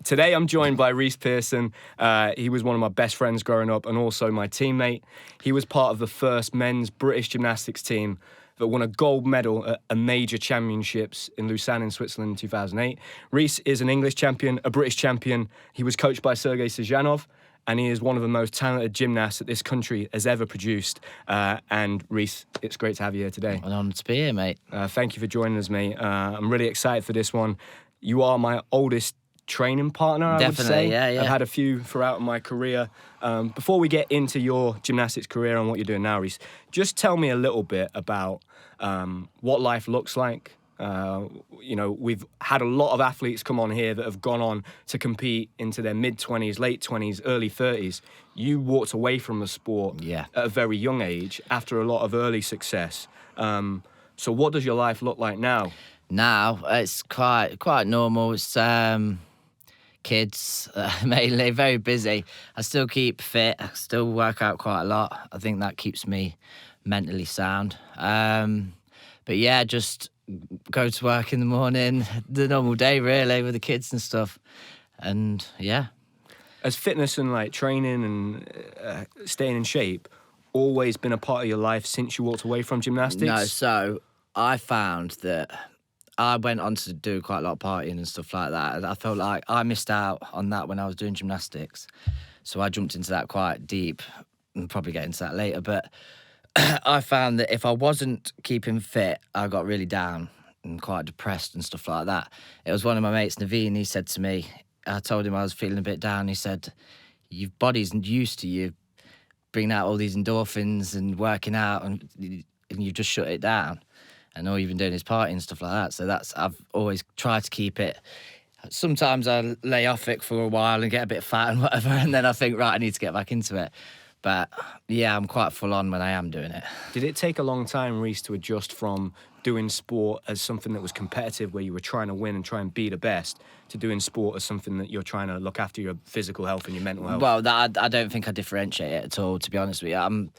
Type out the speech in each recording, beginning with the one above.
Today I'm joined by Reece Pearson. He was one of my best friends growing up and also my teammate. He was part of the first men's British gymnastics team that won a gold medal at a major championships in Lausanne in Switzerland in 2008. Reece is an English champion, a British champion. He was coached by Sergey Sizhanov, and he is one of the most talented gymnasts that this country has ever produced. And Reece, it's great to have you here today. An honour to be here, mate. Thank you for joining us, mate. I'm really excited for this one. You are my oldest training partner, I would say. Yeah. I've had a few throughout my career. Before we get into your gymnastics career and what you're doing now, Reece, just tell me a little bit about what life looks like. We've had a lot of athletes come on here that have gone on to compete into their mid-20s, late 20s, early 30s. You walked away from the sport at a very young age after a lot of early success. So what does your life look like now? Now, it's quite normal. It's kids, mainly, very busy. I still keep fit. I still work out quite a lot. I think that keeps me mentally sound. But yeah, just go to work in the morning, the normal day really with the kids and stuff. And yeah. Has fitness and like training and staying in shape always been a part of your life since you walked away from gymnastics? No, so I found that I went on to do quite a lot of partying and stuff like that. I felt like I missed out on that when I was doing gymnastics. So I jumped into that quite deep. We'll probably get into that later. But I found that if I wasn't keeping fit, I got really down and quite depressed and stuff like that. It was one of my mates, Naveen, he said to me, I told him I was feeling a bit down. He said, your body's used to you bringing out all these endorphins and working out and you've just shut it down. And all you've been doing is partying and stuff like that. So I've always tried to keep it. Sometimes I lay off it for a while and get a bit fat and whatever, and then I think, right, I need to get back into it. But yeah, I'm quite full on when I am doing it. Did it take a long time, Reece, to adjust from doing sport as something that was competitive, where you were trying to win and try and be the best, to doing sport as something that you're trying to look after your physical health and your mental health? Well, I don't think I differentiate it at all, to be honest with you.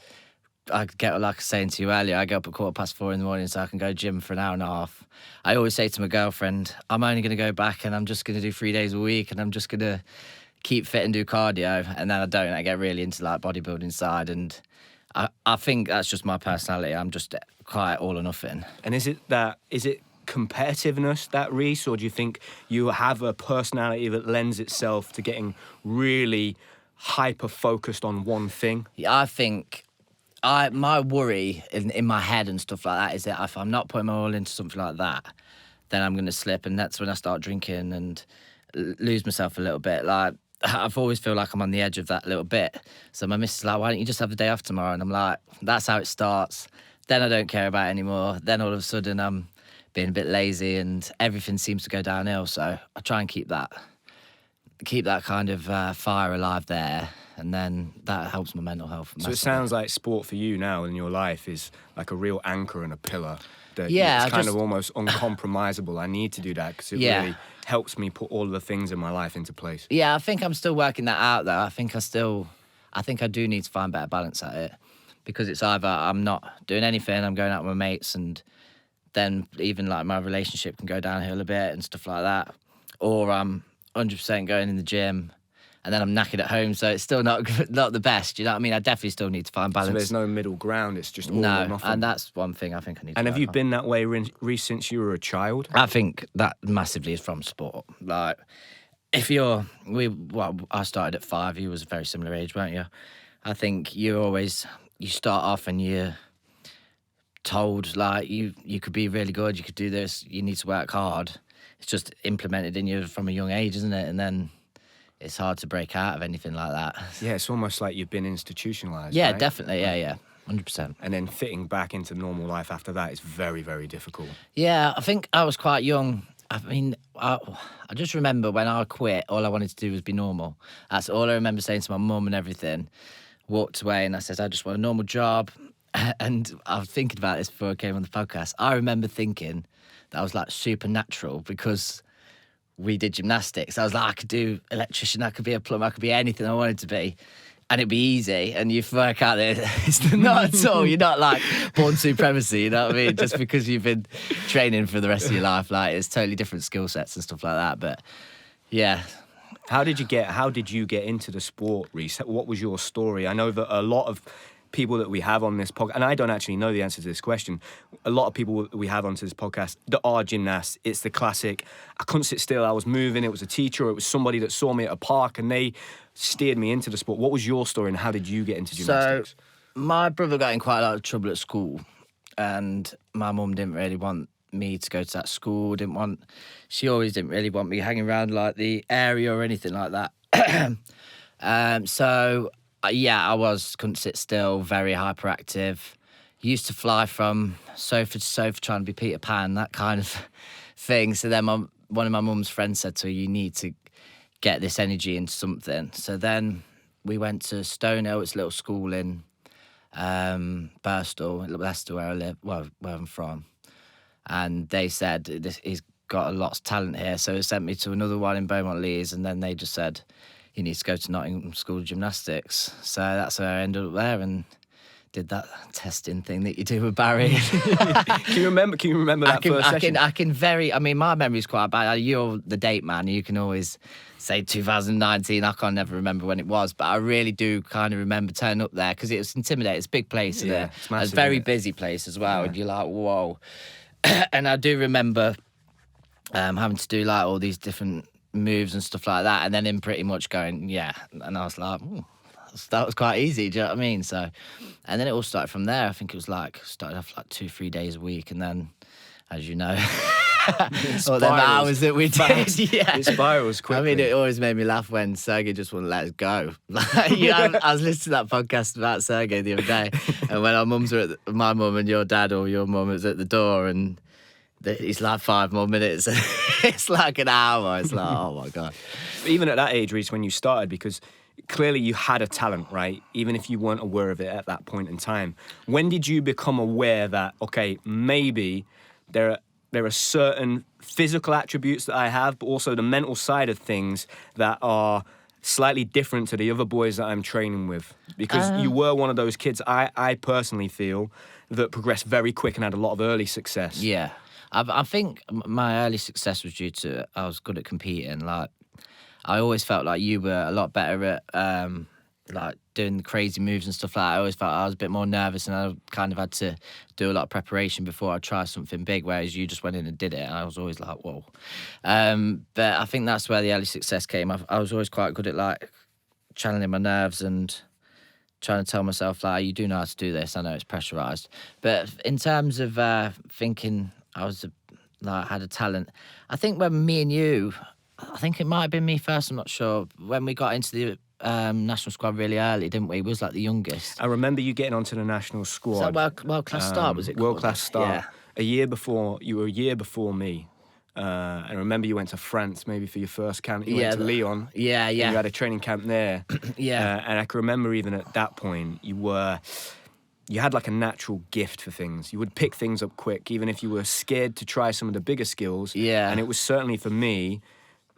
I get, like I was saying to you earlier, I get up at 4:15 in the morning so I can go gym for an hour and a half. I always say to my girlfriend, I'm only going to go back and I'm just going to do 3 days a week and I'm just going to keep fit and do cardio. And then I get really into like bodybuilding side. And I think that's just my personality. I'm just quite all or nothing. And is it competitiveness, that, Reece, or do you think you have a personality that lends itself to getting really hyper-focused on one thing? Yeah, I think my worry in my head and stuff like that is that if I'm not putting my all into something like that, then I'm going to slip, and that's when I start drinking and lose myself a little bit. Like, I've always feel like I'm on the edge of that little bit. So my missus is like, why don't you just have the day off tomorrow? And I'm like, that's how it starts. Then I don't care about it anymore. Then all of a sudden I'm being a bit lazy and everything seems to go downhill. So I try and keep that kind of fire alive there. And then that helps my mental health. So it sounds like sport for you now in your life is like a real anchor and a pillar. That yeah, it's kind of almost uncompromisable. I need to do that because it really helps me put all of the things in my life into place. Yeah, I think I'm still working that out though. I think I do need to find better balance at it, because it's either I'm not doing anything, I'm going out with my mates, and then even like my relationship can go downhill a bit and stuff like that, or I'm 100% going in the gym and then I'm knackered at home, so it's still not the best. You know what I mean? I definitely still need to find balance. So there's no middle ground. It's just all or nothing. And that's one thing I think I need to And work have you on. been that way, Reece, since you were a child? I think that massively is from sport. Like, I started at 5. You was a very similar age, weren't you? I think you start off and you're told like you could be really good, you could do this, you need to work hard. It's just implemented in you from a young age, isn't it? And then it's hard to break out of anything like that. Yeah, it's almost like you've been institutionalised. Yeah, right? definitely. Yeah, 100%. And then fitting back into normal life after that is very, very difficult. Yeah, I think I was quite young. I mean, I just remember when I quit, all I wanted to do was be normal. That's all I remember saying to my mum and everything. Walked away and I said, I just want a normal job. And I was thinking about this before I came on the podcast. I remember thinking that I was like supernatural because we did gymnastics. I was like, I could do electrician, I could be a plumber, I could be anything I wanted to be. And it'd be easy. And you work out that it's not at all. You're not like born supremacy, you know what I mean? Just because you've been training for the rest of your life. Like, it's totally different skill sets and stuff like that. But yeah, How did you get into the sport, Reece? What was your story? I know that a lot of people that we have on this podcast, and I don't actually know the answer to this question, a lot of people that we have onto this podcast that are gymnasts, it's the classic, I couldn't sit still, I was moving, it was a teacher, or it was somebody that saw me at a park and they steered me into the sport. What was your story and how did you get into gymnastics? So, my brother got in quite a lot of trouble at school, and my mum didn't really want me to go to that school, she always didn't really want me hanging around like the area or anything like that. Couldn't sit still, very hyperactive. Used to fly from sofa to sofa trying to be Peter Pan, that kind of thing. So then one of my mum's friends said to her, you need to get this energy into something. So then we went to Stonehill, it's a little school in Birstall, Leicester, where I live, where I'm from. And they said, he's got a lot of talent here. So they sent me to another one in Beaumont Leys, and then they just said, he needs to go to Nottingham School of Gymnastics. So that's where I ended up there and did that testing thing that you do with Barry. Can you remember that first session? My memory's quite bad. You're the date man. You can always say 2019. I can't never remember when it was, but I really do kind of remember turning up there because it was intimidating. It's a big place. Yeah, it's massive, a very busy place as well. Yeah. And you're like, whoa. And I do remember having to do like all these different moves and stuff like that, and then him pretty much going, yeah. And I was like, that was quite easy, do you know what I mean? So, and then it all started from there. I think it was like, started off like 2-3 days a week, and then, as you know, all them hours that we did, it spirals quickly. I mean, it always made me laugh when Sergey just wouldn't let us go. I was listening to that podcast about Sergey the other day, and when our mums were my mum and your dad or your mum was at the door, and it's like 5 more minutes. It's like an hour. It's like, oh my God. But even at that age, Reece, when you started, because clearly you had a talent, right? Even if you weren't aware of it at that point in time. When did you become aware that, okay, maybe there are certain physical attributes that I have, but also the mental side of things that are slightly different to the other boys that I'm training with? Because you were one of those kids, I personally feel, that progressed very quick and had a lot of early success. Yeah. I think my early success was due to I was good at competing. Like, I always felt like you were a lot better at like doing the crazy moves and stuff like that. I always felt I was a bit more nervous, and I kind of had to do a lot of preparation before I try something big, whereas you just went in and did it, and I was always like, whoa. But I think that's where the early success came. I was always quite good at like channeling my nerves and trying to tell myself, like, you do know how to do this. I know it's pressurised. But in terms of thinking I had a talent, I think when me and you, I think it might have been me first, I'm not sure, when we got into the national squad really early, didn't we? We was like the youngest. I remember you getting onto the national squad. Was that world class start, was it called? World class start. Yeah. You were a year before me. I remember you went to France maybe for your first camp. You went to Lyon. Yeah. You had a training camp there. Yeah. And I can remember even at that point, you had like a natural gift for things. You would pick things up quick, even if you were scared to try some of the bigger skills. Yeah. And it was certainly for me,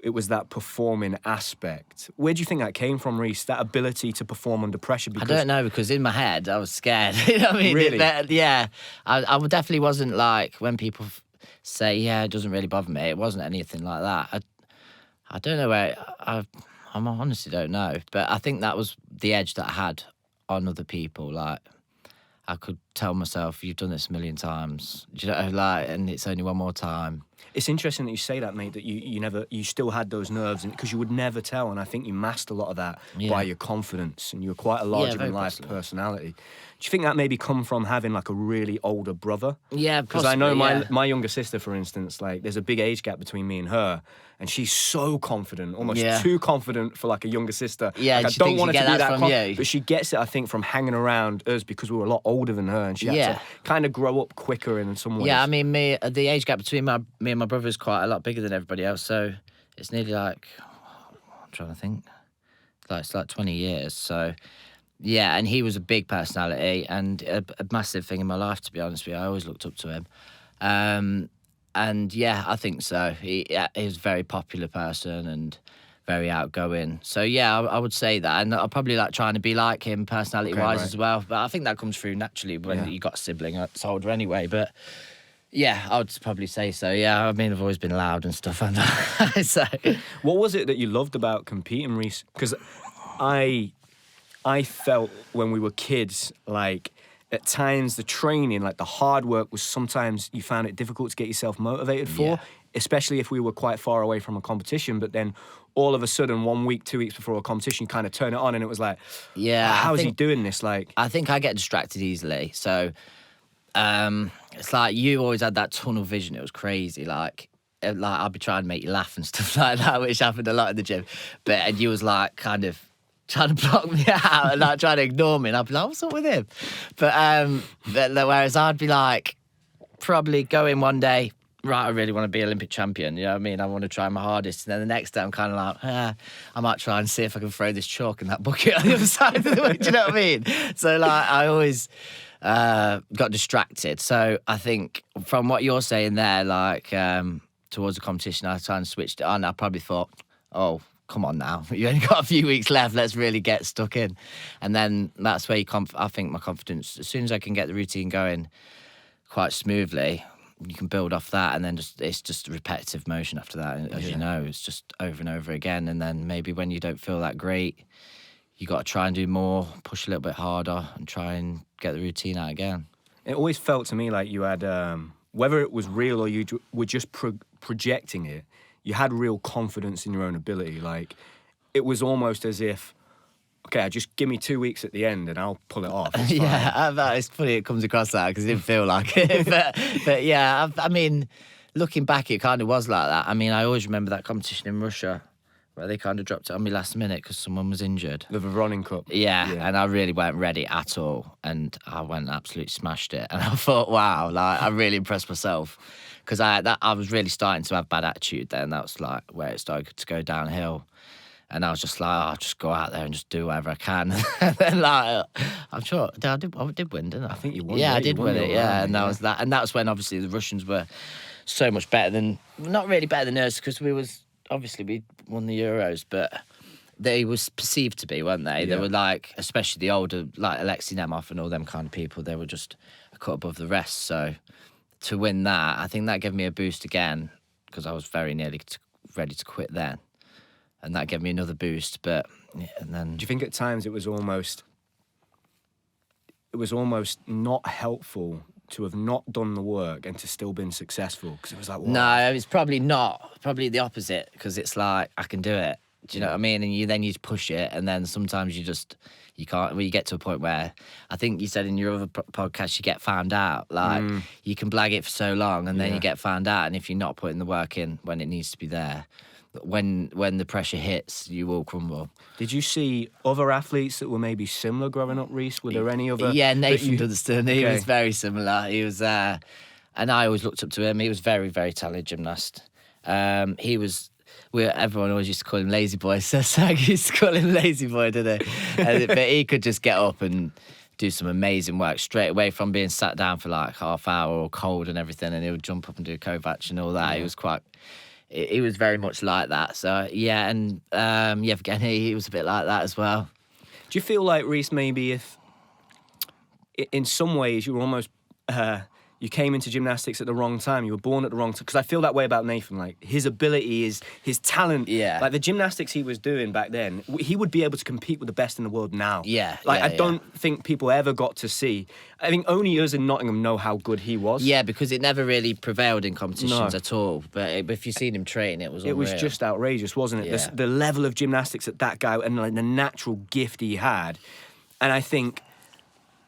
it was that performing aspect. Where do you think that came from, Reece? That ability to perform under pressure? I don't know, because in my head, I was scared. You know what I mean? Really? Yeah. I definitely wasn't like, when people say, yeah, it doesn't really bother me, it wasn't anything like that. I don't know where, I honestly don't know. But I think that was the edge that I had on other people. Like, I could tell myself, you've done this a million times, do you know, like, and it's only one more time. It's interesting that you say that, mate, that you still had those nerves, because you would never tell, and I think you masked a lot of that by your confidence, and you were quite a larger-than-life personality. Do you think that maybe come from having, like, a really older brother? Yeah, because I know my younger sister, for instance, like, there's a big age gap between me and her, and she's so confident, almost too confident for, like, a younger sister. Yeah, like, I don't want her to be that confident, but she gets it, I think, from hanging around us because we were a lot older than her, and she had to kind of grow up quicker in some ways. Yeah, I mean, the age gap between me and my brother is quite a lot bigger than everybody else, so it's nearly like, I'm trying to think, it's like 20 years, so... Yeah, and he was a big personality and a massive thing in my life, to be honest with you. I always looked up to him. And yeah, I think so. He was a very popular person and very outgoing. So yeah, I would say that. And I'll probably like trying to be like him personality-wise as well. But I think that comes through naturally when you got a sibling that's older anyway. But Yeah, I would probably say so. Yeah, I mean, I've always been loud and stuff, and so What was it that you loved about competing, Reece? Because I felt when we were kids, like at times the training, like the hard work was sometimes you found it difficult to get yourself motivated for, especially if we were quite far away from a competition. But then all of a sudden, 1 week, 2 weeks before a competition, you kind of turn it on and it was like, yeah, how is he doing this? Like, I think I get distracted easily. So it's like you always had that tunnel vision. It was crazy. Like I'd be trying to make you laugh and stuff like that, which happened a lot in the gym. And you was like kind of trying to block me out and like trying to ignore me. And I'd be like, what's up with him? But whereas I'd be like, probably going one day, right, I really want to be Olympic champion. You know what I mean? I want to try my hardest. And then the next day I'm kind of like, I might try and see if I can throw this chalk in that bucket on the other side of the way. Do you know what I mean? So like I always got distracted. So I think from what you're saying there, like towards the competition, I kind of switched it on. I probably thought, oh, come on now. You only got a few weeks left. Let's really get stuck in. And then that's where I think my confidence, as soon as I can get the routine going quite smoothly, you can build off that, and then it's just repetitive motion after that. As you know, it's just over and over again. And then maybe when you don't feel that great, you got to try and do more, push a little bit harder, and try and get the routine out again. it always felt to me like you had, whether it was real or you were just projecting it, you had real confidence in your own ability. Like, it was almost as if, okay, just give me 2 weeks at the end and I'll pull it off. It's Yeah, it's funny it comes across that because it didn't feel like it. But yeah, I mean, looking back, it kind of was like that. I mean, I always remember that competition in Russia where they kind of dropped it on me last minute because someone was injured. The Veronin Cup. Yeah, and I really weren't ready at all. And I went and absolutely smashed it. And I thought, wow, like I really impressed myself. Because I was really starting to have bad attitude then. That was like where it started to go downhill. And I was just like, I'll just go out there and just do whatever I can. And then like, I'm sure, I did win, didn't I? I think you won. Yeah, I did won win it, yeah. round, And that was that. And that was when obviously the Russians were so much better than, not really better than us, because we won the Euros, but they was perceived to be, weren't they? Yeah. They were like, especially the older, like Alexei Nemov and all them kind of people, they were just a cut above the rest. So to win that, I think that gave me a boost again, because I was very nearly ready to quit then. And that gave me another boost, but yeah, and then... Do you think at times it was almost not helpful to have not done the work and to still been successful? Because it was like, wow. No, it's probably not. Probably the opposite, because it's like, I can do it. Do you know what I mean? And you push it, and then sometimes you can't. Well, you get to a point where, I think you said in your other podcast, you get found out. Like, you can blag it for so long, and then you get found out. And if you're not putting the work in when it needs to be there, when the pressure hits, you will crumble. Did you see other athletes that were maybe similar growing up, Reece? Were there any other? Yeah, Nathan Dunstan. He Okay. was very similar. He was, and I always looked up to him. He was very, very talented gymnast. He was. Everyone always used to call him Lazy Boy. So Sergey used to call him Lazy Boy, didn't he? But he could just get up and do some amazing work straight away from being sat down for like half hour or cold and everything, and he would jump up and do Kovac and all that. He was quite. He was very much like that. So yeah, and Yevgeny, he was a bit like that as well. Do you feel like, Reece, maybe if in some ways you were almost you came into gymnastics at the wrong time, you were born at the wrong time? Because I feel that way about Nathan. Like, his ability is his talent. Yeah. Like the gymnastics he was doing back then, he would be able to compete with the best in the world now. Yeah. Like, yeah, I don't think people ever got to see. I think only us in Nottingham know how good he was. Yeah, because it never really prevailed in competitions at all. But if you've seen him train, it was unreal. It was just outrageous, wasn't it? Yeah. The level of gymnastics that guy, and like the natural gift he had. And I think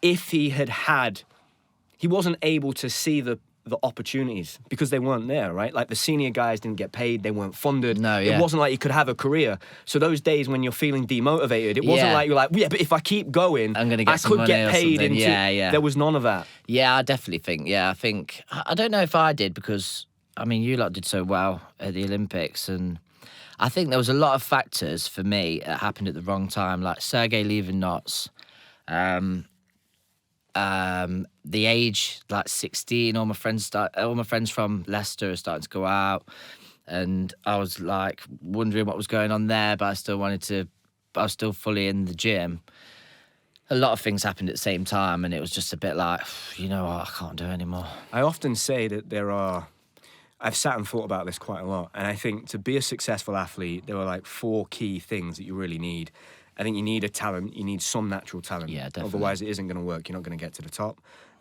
if he wasn't able to see the opportunities because they weren't there, right? Like, the senior guys didn't get paid, they weren't funded. No, yeah. It wasn't like you could have a career. So those days when you're feeling demotivated, it wasn't like you're like, yeah, but if I keep going, I'm gonna get I some could money get or paid something. Yeah. There was none of that. Yeah, I definitely think. Yeah, I don't know if I did, because I mean, you lot did so well at the Olympics, and I think there was a lot of factors for me that happened at the wrong time, like Sergey leaving Notts. The age, like 16, all my friends from Leicester are starting to go out, and I was like wondering what was going on there, but I was still fully in the gym. a lot of things happened at the same time, and it was just a bit like, you know what, I can't do it anymore. I often say that I've sat and thought about this quite a lot, and I think to be a successful athlete, there are like 4 key things that you really need. I think you need a talent, you need some natural talent. Yeah, definitely. Otherwise, it isn't going to work. You're not going to get to the top.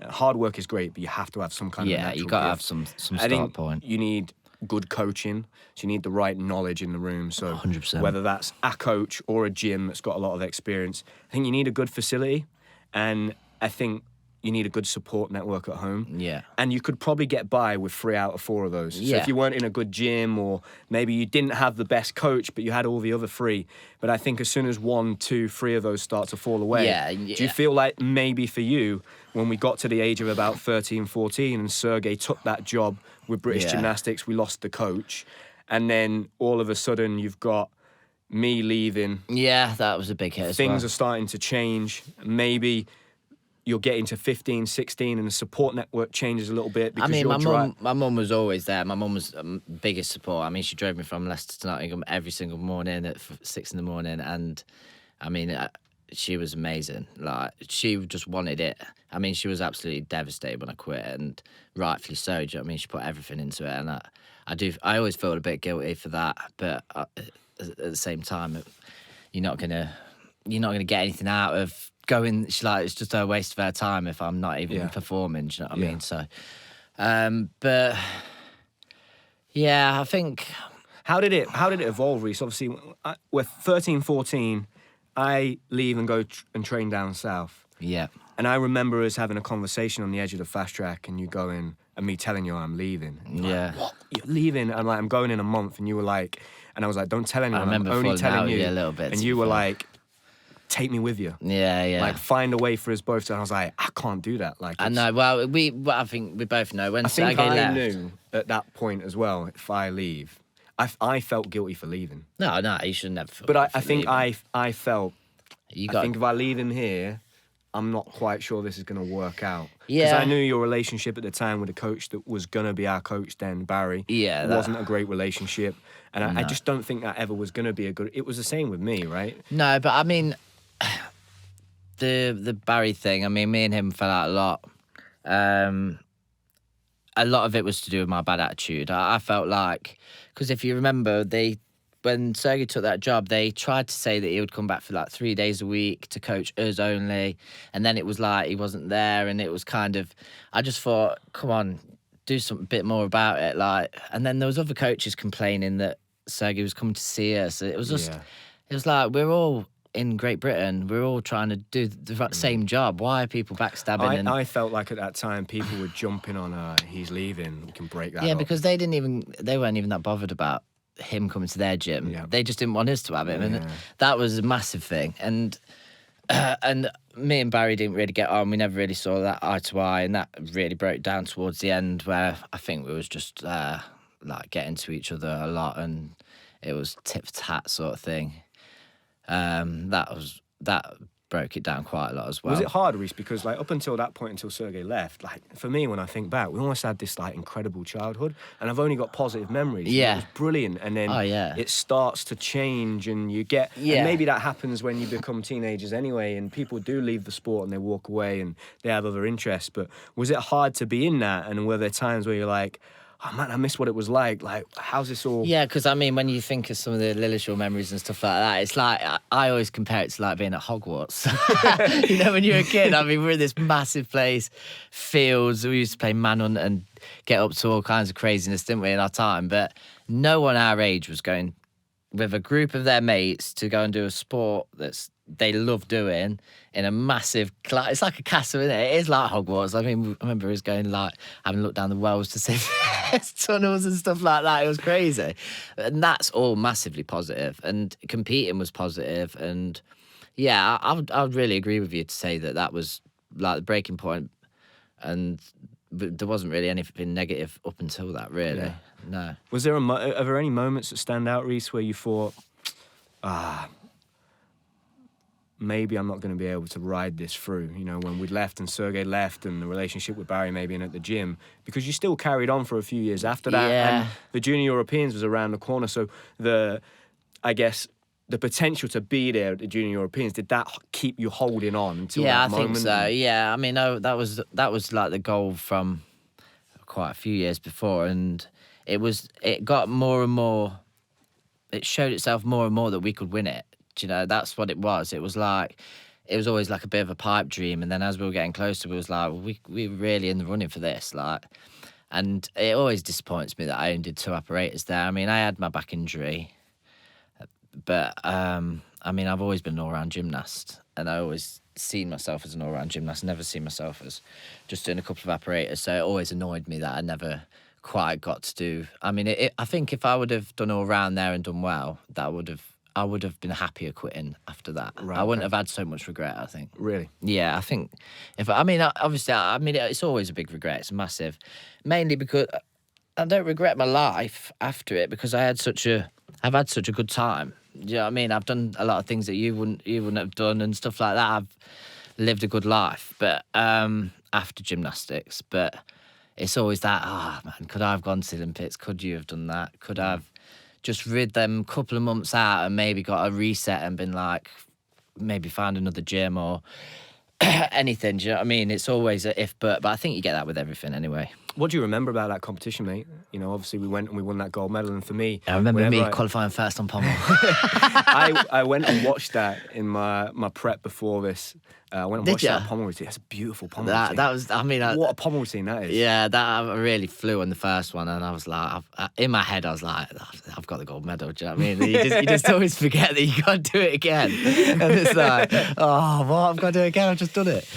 Hard work is great, but you have to have some kind of natural you got to have gift. some I start think point. you need good coaching, so you need the right knowledge in the room. So 100%. whether that's a coach or a gym that's got a lot of experience, I think you need a good facility, and I think you need a good support network at home. Yeah. And you could probably get by with 3 out of 4 of those. So Yeah. if you weren't in a good gym, or maybe you didn't have the best coach, but you had all the other 3. But I think as soon as 1, 2, 3 of those start to fall away, do you feel like maybe for you, when we got to the age of about 13, 14, and Sergey took that job with British Gymnastics, we lost the coach, and then all of a sudden you've got me leaving. Yeah, that was a big hit as well. Things are starting to change. Maybe you're getting to 15, 16, and the support network changes a little bit. Because I mean, my mum was always there. My mum was biggest support. I mean, she drove me from Leicester to Nottingham every single morning at 6 a.m. And I mean, she was amazing. Like, she just wanted it. I mean, she was absolutely devastated when I quit, and rightfully so. Do you know what I mean? She put everything into it, and I always felt a bit guilty for that. But at the same time, you're not gonna get anything out of going. She's like, it's just a waste of her time if I'm not even performing. Do you know what I mean? So, but yeah, I think. How did it evolve, Reece? Obviously, we're 13, 14. I leave and go and train down south. Yeah. And I remember us having a conversation on the edge of the fast track, and you going, and me telling you I'm leaving. Yeah. Like, what? You're leaving? I'm like, I'm going in a month. And you were like, and I was like, don't tell anyone. I remember I'm only telling you. a little bit. And you were like, take me with you. Yeah, yeah. Like, find a way for us both. And I was like, I can't do that. Like, I know. Well, I think we both know when I think Sergey I left. knew at that point as well, if I leave, I felt guilty for leaving. No, you should never feel. But I think leaving. I felt, I think if I leave him here, I'm not quite sure this is going to work out. Yeah. Because I knew your relationship at the time with the coach that was going to be our coach then, Barry. Yeah. It wasn't a great relationship. And I just don't think that ever was going to be a good... It was the same with me, right? No, but I mean, the Barry thing, I mean, me and him fell out a lot. A lot of it was to do with my bad attitude. I felt like... Because if you remember, when Sergey took that job, they tried to say that he would come back for like 3 days a week to coach us only. And then it was like he wasn't there, and it was kind of... I just thought, come on, do something a bit more about it. Like, and then there was other coaches complaining that Sergey was coming to see us. It was just... It was like, we're all in Great Britain. We're all trying to do the same job. Why are people backstabbing? I felt like at that time people were jumping on, he's leaving, we can break that up. Because they weren't even that bothered about him coming to their gym. Yeah. They just didn't want us to have him, and that was a massive thing. And me and Barry didn't really get on. We never really saw that eye to eye, and that really broke down towards the end, where I think we was just like getting to each other a lot, and it was tit for tat sort of thing. That broke it down quite a lot as well. Was it hard, Reece? Because like up until that point, until Sergey left, like for me, when I think back, we almost had this like incredible childhood, and I've only got positive memories. Yeah, it was brilliant, and then it starts to change, and you get. And maybe that happens when you become teenagers anyway, and people do leave the sport and they walk away and they have other interests. But was it hard to be in that? And were there times where you're like, oh man, I miss what it was like. Like, how's this all? Yeah, because I mean, when you think of some of the Lillishall memories and stuff like that, it's like I always compare it to like being at Hogwarts. You know, when you're a kid, I mean, we're in this massive place, fields. We used to play manhunt and get up to all kinds of craziness, didn't we, in our time? But no one our age was going with a group of their mates to go and do a sport they love doing in a massive... It's like a castle, isn't it? It is like Hogwarts. I mean, I remember us going, like, having a look down the wells to see tunnels and stuff like that. It was crazy. And that's all massively positive. And competing was positive. And, yeah, I would really agree with you to say that was, like, the breaking point. And there wasn't really anything negative up until that, really. Yeah. No. Was there are there any moments that stand out, Reece, where you thought, maybe I'm not going to be able to ride this through, you know, when we'd left and Sergey left and the relationship with Barry maybe and at the gym, because you still carried on for a few years after that. Yeah. And the Junior Europeans was around the corner. So I guess the potential to be there at the Junior Europeans, did that keep you holding on to Yeah, that I moment? think so. Yeah, I mean, that was like the goal from quite a few years before, and it got more and more. It showed itself more and more that we could win it. Do you know, that's what it was. It was always like a bit of a pipe dream, and then as we were getting closer, we was like, well, we were really in the running for this, like. And it always disappoints me that I only did 2 apparatus there. I mean, I had my back injury, but I mean, I've always been an all-round gymnast, and I always seen myself as an all-round gymnast. Never seen myself as just doing a couple of apparatus. So it always annoyed me that I never quite got to do. I mean, I think if I would have done all-round there and done well, I would have been happier quitting after that. Right, I wouldn't have had so much regret, I think. Really? Yeah, I think obviously, it's always a big regret. It's massive, mainly because I don't regret my life after it because I've had such a good time. Do you know what I mean? I've done a lot of things that you wouldn't have done and stuff like that. I've lived a good life, but after gymnastics, but it's always that, man, could I have gone to the Olympics? Could you have done that? Could I have just rid them a couple of months out and maybe got a reset and been like, maybe find another gym or anything. Do you know what I mean? It's always a if, but I think you get that with everything anyway. What do you remember about that competition, mate? You know, obviously we went and we won that gold medal, and for me, I remember qualifying first on pommel. I went and watched that in my prep before this. I went and watched that pommel routine. That's a beautiful pommel routine. That was, I mean, what a pommel routine that is. Yeah, that I really flew on the first one, and I was like, in my head, I was like, I've got the gold medal. Do you know what I mean? You just always forget that you got to do it again, and it's like, oh, what? I've got to do it again. I've just done it.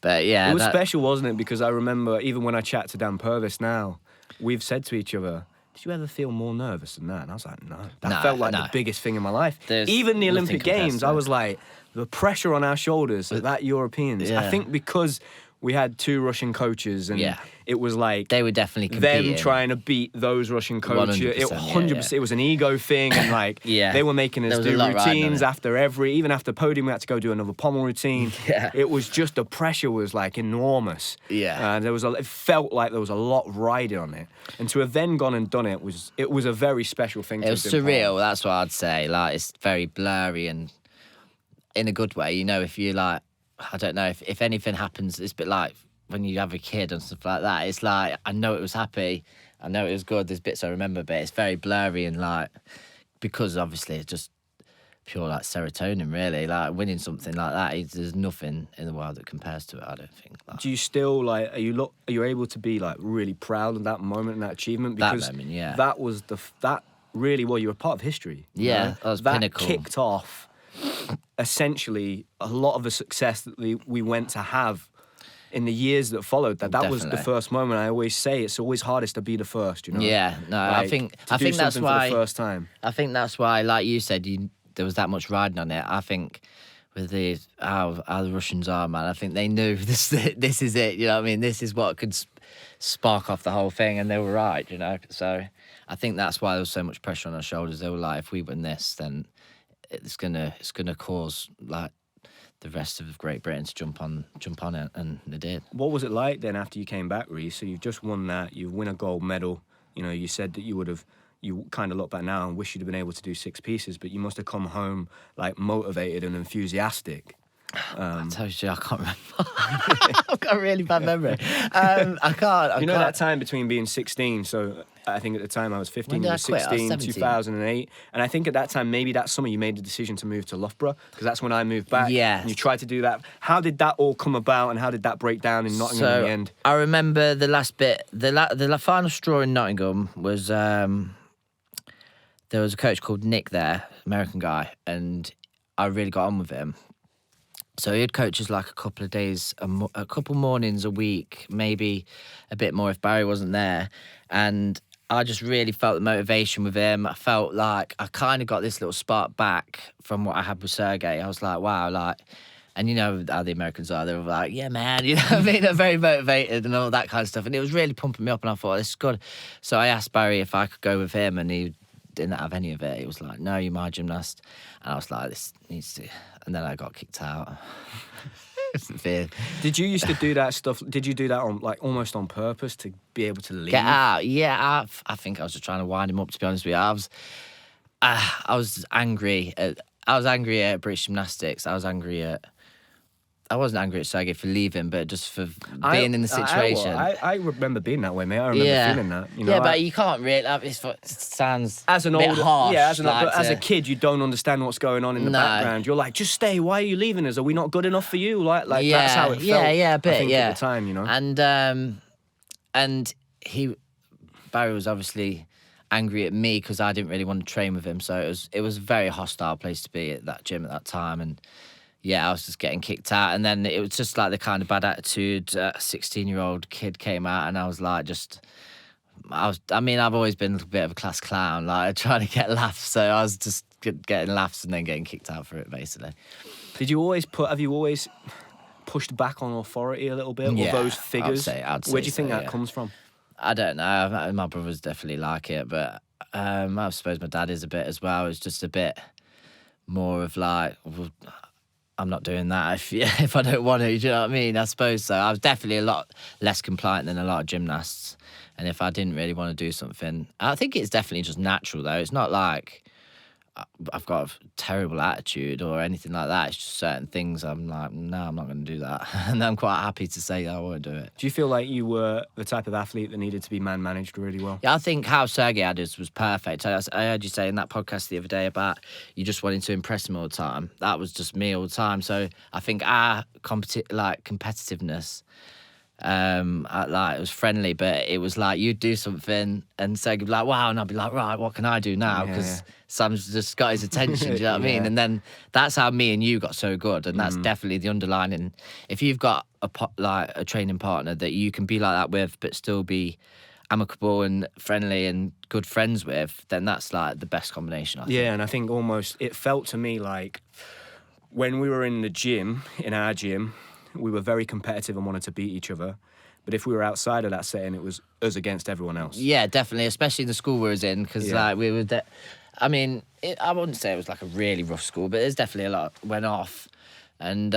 But yeah, it was special, wasn't it? Because I remember even when I chat to Dan Purvis now, we've said to each other, did you ever feel more nervous than that? And I was like, no. That felt like the biggest thing in my life. Even the Olympic Games, I was like, the pressure on our shoulders at that Europeans. Yeah. I think because we had 2 Russian coaches, and it was like they were definitely competing. Them trying to beat those Russian coaches. 100%. It was an ego thing, and like they were making us do routines after even after podium, we had to go do another pommel routine. It was just the pressure was like enormous. And it felt like there was a lot riding on it, and to have then gone and done it was a very special thing. It was surreal. That's what I'd say. Like, it's very blurry and in a good way. You know, if you like, I don't know, if anything happens, it's a bit like when you have a kid and stuff like that. It's like, I know it was happy, I know it was good, there's bits I remember, but it's very blurry, and like, because obviously it's just pure like serotonin, really. Like, winning something like that, there's nothing in the world that compares to it, I don't think. Like, do you still like, are you able to be like really proud of that moment and that achievement? Because that moment, that was that really, well, you were part of history. That was pinnacle. Kicked off essentially a lot of the success that we went to have in the years that followed. That was the first moment. I always say it's always hardest to be the first, you know. Yeah, no, like, I think that's why for the first time. I think that's why, like you said, there was that much riding on it. I think with how the Russians are, man, I think they knew this is it. You know what I mean? This is what could spark off the whole thing, and they were right. You know, so I think that's why there was so much pressure on our shoulders. They were like, if we win this, then it's gonna cause like the rest of Great Britain to jump on it, and they did. What was it like then after you came back, Reece? So you've just won that, you win a gold medal. You know, you said that you kind of look back now and wish you'd have been able to do 6 pieces, but you must have come home like motivated and enthusiastic. I told you, I can't remember. I've got a really bad memory. I can't. You know that time between being 16, so I think at the time I was 15, you were 16, 2008. And I think at that time, maybe that summer you made the decision to move to Loughborough, because that's when I moved back. Yeah. And you tried to do that. How did that all come about, and how did that break down in Nottingham in the end? I remember the last bit, the final straw in Nottingham was, there was a coach called Nick there, American guy, and I really got on with him. So he'd coach us like a couple of days, a couple mornings a week, maybe a bit more if Barry wasn't there. And I just really felt the motivation with him. I felt like I kind of got this little spark back from what I had with Sergey. I was like, wow, like, and you know how the Americans are, they were like, yeah, man, you know what I mean? They're very motivated and all that kind of stuff. And it was really pumping me up, and I thought, this is good. So I asked Barry if I could go with him, and he didn't have any of it. He was like, no, you're my gymnast. And I was like, this needs to... And then I got kicked out. Did you used to do that stuff? Did you do that on like almost on purpose to be able to leave? Get out? Yeah, I think I was just trying to wind him up. To be honest with you, I was angry at I was angry at British Gymnastics. I wasn't angry at Sergey for leaving, but just for being in the situation. I remember being that way, mate. I remember feeling that. You know, but you can't really. It sounds as an a bit older, harsh. yeah, as a kid, you don't understand what's going on in the background. You're like, just stay. Why are you leaving us? Are we not good enough for you? Like that's how it felt. Yeah, a bit. I think at the time, you know. And Barry was obviously angry at me because I didn't really want to train with him. So it was a very hostile place to be at that gym at that time, and. Yeah, I was just getting kicked out. And then it was just like the kind of bad attitude. A 16-year-old kid came out and I was like, I've always been a bit of a class clown, like trying to get laughs. So I was just getting laughs and then getting kicked out for it, basically. Have you always pushed back on authority a little bit? Yeah, or those figures? I'd say Where do you think so, that comes from? I don't know. My brothers definitely like it, but I suppose my dad is a bit as well. It's just a bit more of like... Well, I'm not doing that if I don't want to, do you know what I mean? I suppose so. I was definitely a lot less compliant than a lot of gymnasts. And if I didn't really want to do something, I think it's definitely just natural though. It's not like I've got a terrible attitude or anything like that. It's just certain things I'm like, no, I'm not going to do that. And I'm quite happy to say I won't do it. Do you feel like you were the type of athlete that needed to be man-managed really well? Yeah, I think how Sergey had us was perfect. I heard you say in that podcast the other day about you just wanting to impress him all the time. That was just me all the time. So I think our competitiveness... it was friendly, but it was like you'd do something and Sergey would be like, wow, and I'd be like, right, what can I do now? Because Sam's just got his attention, do you know what I mean? And then that's how me and you got so good, and that's definitely the underlining. If you've got a training partner that you can be like that with but still be amicable and friendly and good friends with, then that's like the best combination, I think. Yeah, and I think almost it felt to me like when we were in our gym, we were very competitive and wanted to beat each other. But if we were outside of that setting, it was us against everyone else. Yeah, definitely, especially the school we was in, because we were... I wouldn't say it was like a really rough school, but there's definitely a lot went off. And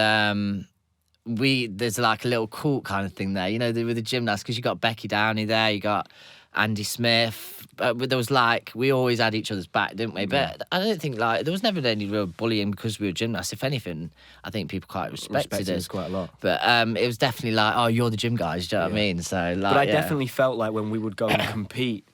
there's like a little cult kind of thing there, you know, with the gymnasts, because you got Becky Downey there, you got Andy Smith. There was like, we always had each other's back, didn't we? But I don't think there was never any real bullying because we were gymnasts. If anything, I think people quite respected us quite a lot. But it was definitely like, oh, you're the gym guys, do you know what I mean? So, like, but I definitely felt like when we would go and compete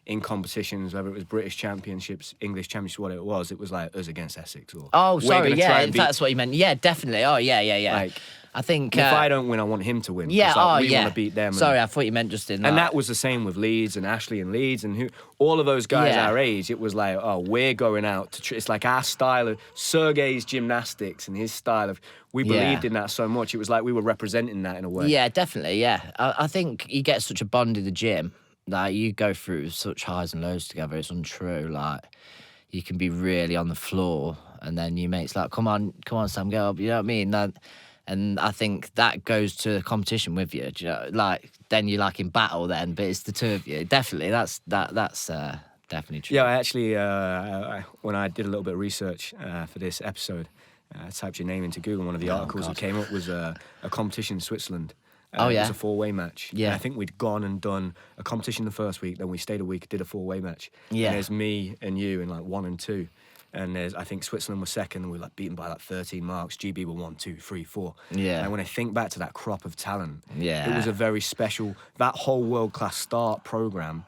in competitions, whether it was British Championships, English Championships, what it was like us against Essex. Or sorry, yeah, if that's what you meant. Yeah, definitely. Oh, yeah. Like, I think... if I don't win, I want him to win. Yeah, we want to beat them. Sorry, I thought you meant just in And that was the same with Leeds and Ashley and Leeds and all of those guys our age. It was like, oh, we're going out to... It's like our style of... Sergey's gymnastics and his style of... We believed in that so much. It was like we were representing that in a way. Yeah, definitely, yeah. I think you get such a bond in the gym. Like, you go through such highs and lows together. It's untrue. Like, you can be really on the floor and then your mate's like, come on, Sam, get up. You know what I mean? And I think that goes to the competition with you. Do you know? Like, then you're like in battle then, but it's the two of you. Definitely, that's definitely true. Yeah, I actually, when I did a little bit of research for this episode, I typed your name into Google. One of the articles that came up was a competition in Switzerland. It was a four-way match. Yeah. And I think we'd gone and done a competition the first week, then we stayed a week, did a four-way match. Yeah. And there's me and you in like 1 and 2. And I think Switzerland was second, and we were like beaten by like 13 marks. GB were 1, 2, 3, 4. Yeah. And when I think back to that crop of talent, it was a very special, that whole world-class start program.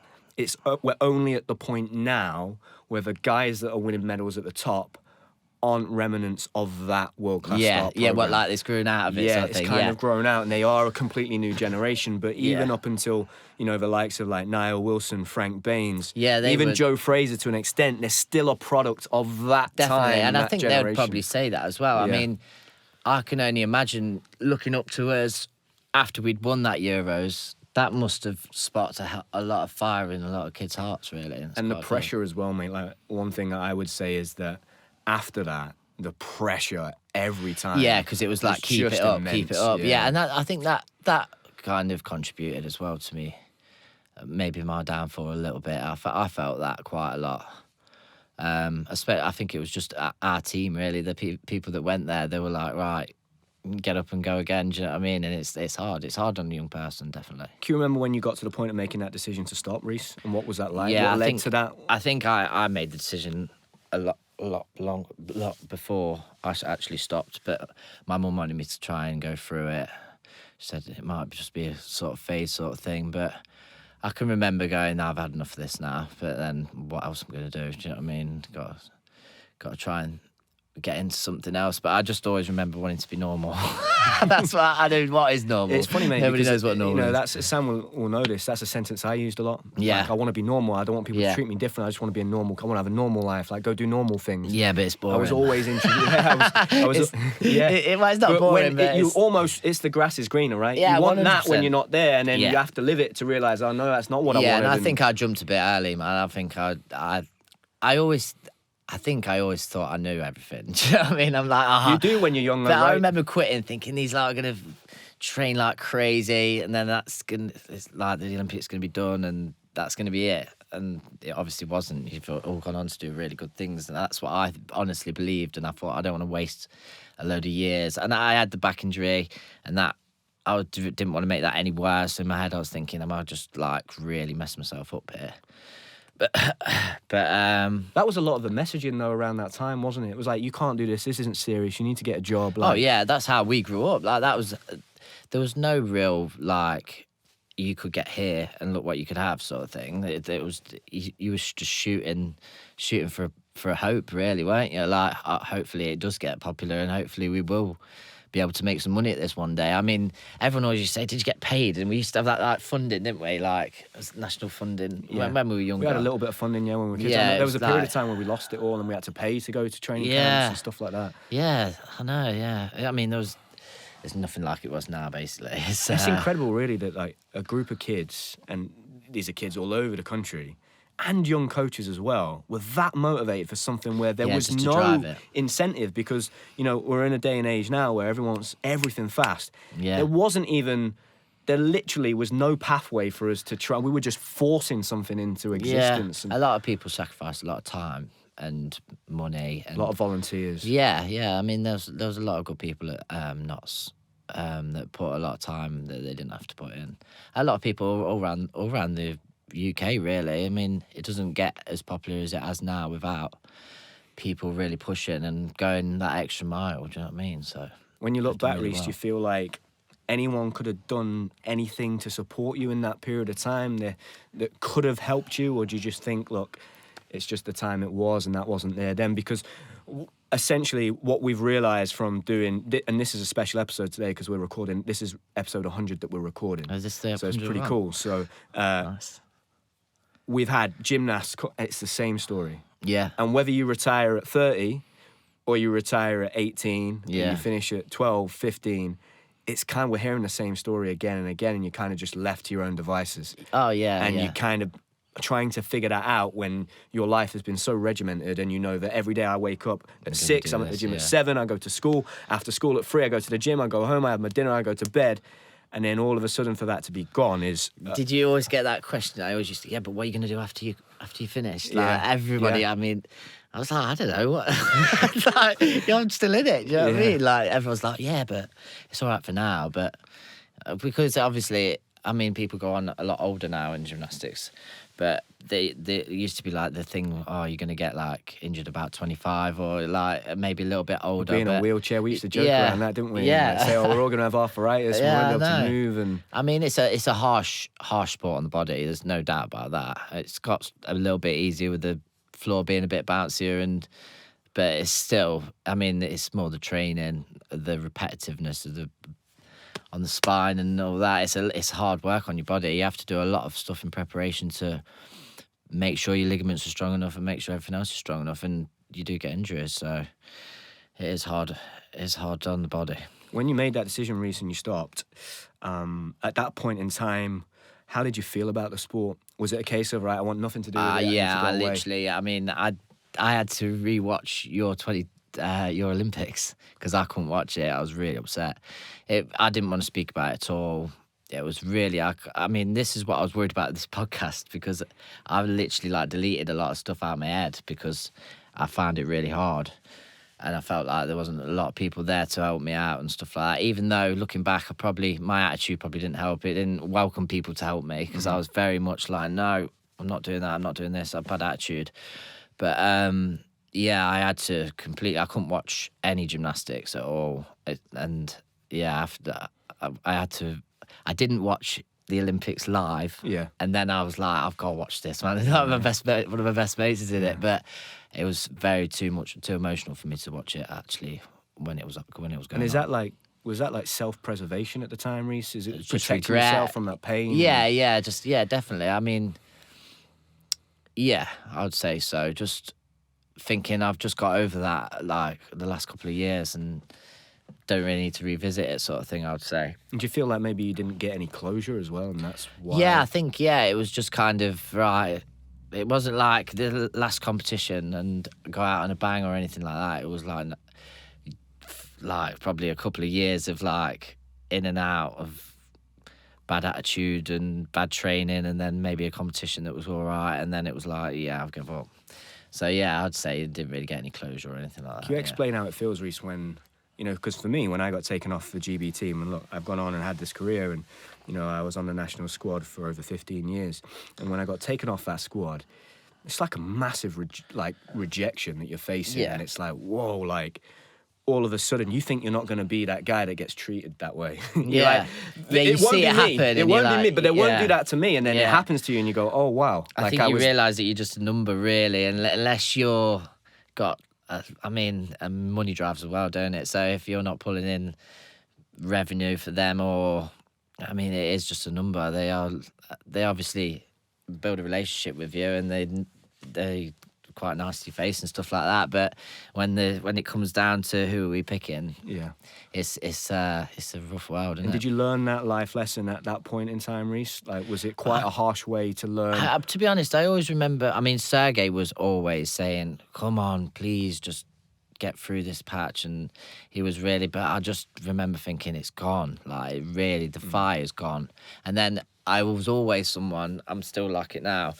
We're only at the point now where the guys that are winning medals at the top aren't remnants of that world-class start program. What, like it's grown out of it, yeah, sort of thing. It's kind of grown out, and they are a completely new generation. But even up until, you know, the likes of like Niall Wilson, Frank Baines, even Joe Fraser to an extent, they're still a product of that time. And I think generation. They'd probably say that as well. I mean, I can only imagine looking up to us after we'd won that Euros. That must have sparked a lot of fire in a lot of kids' hearts, really. And the pressure as well, mate. Like, one thing that I would say is that after that, the pressure every time. Yeah, because it was like, keep it up. Yeah, and I think that kind of contributed as well to me. Maybe my downfall a little bit. I felt that quite a lot. I think it was just our team, really. The people that went there, they were like, right, get up and go again. Do you know what I mean? And it's hard. It's hard on a young person, definitely. Can you remember when you got to the point of making that decision to stop, Reece? And what was that like? What led to that? I think I made the decision a a lot before I actually stopped. But my mum wanted me to try and go through it. She said it might just be a sort of phase sort of thing. But I can remember going, no, I've had enough of this now. But then what else am I going to do? Do you know what I mean? Got to try and get into something else. But I just always remember wanting to be normal. That's what I do. What is normal? It's funny, mate. Nobody because, knows what normal is. That's Sam will know this. That's a sentence I used a lot. Yeah. Like, I want to be normal. I don't want people Yeah. to treat me different. I just want to be a normal. I want to have a normal life. Like, go do normal things. Yeah, but it's boring. I was always introduced. I was yeah. Well, it's not boring, but it's the grass is greener, right? Yeah, you want 100%. that when you're not there, and then Yeah. you have to live it to realise, oh no, that's not what I Yeah, wanted. and I think I jumped a bit early, man. I think I always thought I knew everything. Do you know what I mean? I'm like, you do when you're young, But right? I remember quitting, thinking these are gonna train like crazy, and then it's like the Olympics gonna be done, and that's gonna be it. And it obviously wasn't. You've all gone on to do really good things, and that's what I honestly believed. And I thought I don't want to waste a load of years. And I had the back injury, and that I didn't want to make that any worse. In my head, I was thinking, am I just like really messing myself up here? But that was a lot of the messaging though around that time, wasn't it? It was like, you can't do this. This isn't serious. You need to get a job. Like, oh yeah, that's how we grew up. Like there was no real like you could get here and look what you could have sort of thing. It was you was just shooting for a hope, really, weren't you? Like hopefully it does get popular, and hopefully we will be able to make some money at this one day. I mean, everyone always used to say, did you get paid? And we used to have that like funding, didn't we? Like national funding. Yeah. When we were younger. We had a little bit of funding, yeah, when we were kids. Yeah, There was a it was period like- of time where we lost it all and we had to pay to go to training Yeah. camps and stuff like that. Yeah, I know, yeah. I mean, there's nothing like it was now, basically. It's incredible, really, that like a group of kids, and these are kids all over the country, and young coaches as well, were that motivated for something where there was just to no drive it. incentive, because, you know, we're in a day and age now where everyone's everything fast. Yeah. There literally was no pathway for us to try. We were just forcing something into existence. Yeah, a lot of people sacrificed a lot of time and money. And a lot of volunteers. Yeah. I mean, there was a lot of good people at Notts that put a lot of time that they didn't have to put in. A lot of people all around the UK, really. I mean, it doesn't get as popular as it has now without people really pushing and going that extra mile. Do you know what I mean? So when you look they've done back, really Reece, well. do you feel like anyone could have done anything to support you in that period of time that could have helped you, or do you just think, look, it's just the time it was and that wasn't there then? Because essentially what we've realised from doing, and this is a special episode today because we're recording, this is episode 100 that we're recording. Is this the So it's 100 pretty one? cool. So Nice. we've had gymnasts, it's the same story. Yeah. And whether you retire at 30 or you retire at 18, and Yeah. you finish at 12, 15, it's kind of, we're hearing the same story again and again, and you're kind of just left to your own devices. Oh yeah. And yeah. you kind of trying to figure that out when your life has been so regimented, and you know that every day I wake up at 6, do I'm at the this, gym yeah. at 7, I go to school. After school at 3, I go to the gym, I go home, I have my dinner, I go to bed. And then all of a sudden for that to be gone is... Did you always get that question? I always used to, but what are you going to do after you finish? Like Yeah. everybody, Yeah. I mean, I was like, I don't know what. Like, I'm still in it. Do you know what I Yeah. mean? Like everyone's like, yeah, but it's all right for now. But because obviously, I mean, people go on a lot older now in gymnastics. But they used to be like the thing, oh, you're going to get like injured about 25 or like maybe a little bit older. being in a but- wheelchair, we used to joke Yeah. around that, didn't we? Yeah. Like say, oh, we're all going to have arthritis, Yeah, we I won't be able know. to move. And I mean, it's a harsh sport on the body. There's no doubt about that. It's got a little bit easier with the floor being a bit bouncier, but it's still. I mean, it's more the training, the repetitiveness of on the spine and all that. It's hard work on your body. You have to do a lot of stuff in preparation to make sure your ligaments are strong enough and make sure everything else is strong enough, and you do get injuries. So it is hard. It's hard on the body. when you made that decision, Reece, and you stopped, at that point in time, how did you feel about the sport? Was it a case of, right, I want nothing to do with it? I need to Yeah, go I away? literally. I mean, I had to rewatch your Olympics because I couldn't watch it. I was really upset. I didn't want to speak about it at all. It was really, I mean, this is what I was worried about this podcast, because I literally deleted a lot of stuff out of my head because I found it really hard. And I felt like there wasn't a lot of people there to help me out and stuff like that. Even though, looking back, my attitude probably didn't help. It didn't welcome people to help me because I was very much like, no, I'm not doing that. I'm not doing this. I have bad attitude. But yeah, I had to I couldn't watch any gymnastics at all. And yeah, after I had to, I didn't watch the Olympics live. Yeah. And then I was like, I've got to watch this, man. One of my best mates is in it. But it was too emotional for me to watch it actually when it was going And is on. that like, was that like self-preservation at the time, Reece? Is it Just protecting regret. yourself from that pain? Yeah, definitely. I mean, yeah, I would say so. Just thinking I've just got over that, like, the last couple of years and don't really need to revisit it, sort of thing, I would say. And do you feel like maybe you didn't get any closure as well, and that's why? Yeah, I think, it was just kind of, right, it wasn't like the last competition and go out on a bang or anything like that. It was like probably a couple of years of, like, in and out of bad attitude and bad training, and then maybe a competition that was all right, and then it was like, yeah, I've given up. So, yeah, I'd say it didn't really get any closure or anything like that. Can you explain how it feels, Reece, when, you know, because for me, when I got taken off the GB team, and look, I've gone on and had this career, and, you know, I was on the national squad for over 15 years, and when I got taken off that squad, it's like a massive, rejection that you're facing, Yeah. and it's like, whoa, like, all of a sudden, you think you're not going to be that guy that gets treated that way. You're Yeah. Yeah, you it won't see be it me. happen It and won't you're be me, like, but they won't yeah. do that to me, and then it Yeah. happens to you, and you go, oh, wow. I think you realise that you're just a number, really, and unless you're got, money drives as well, don't it? So if you're not pulling in revenue for them, or, I mean, it is just a number. They obviously build a relationship with you, and they quite nice to your face and stuff like that. But when it comes down to who are we picking, Yeah. it's a rough world, isn't And it? did you learn that life lesson at that point in time, Reece? Like, was it quite a harsh way to learn? To be honest, I always remember, I mean, Sergey was always saying, come on, please just get through this patch. And he was really, but I just remember thinking it's gone. Like, really, the fire's gone. And then I was always someone, I'm still like it now,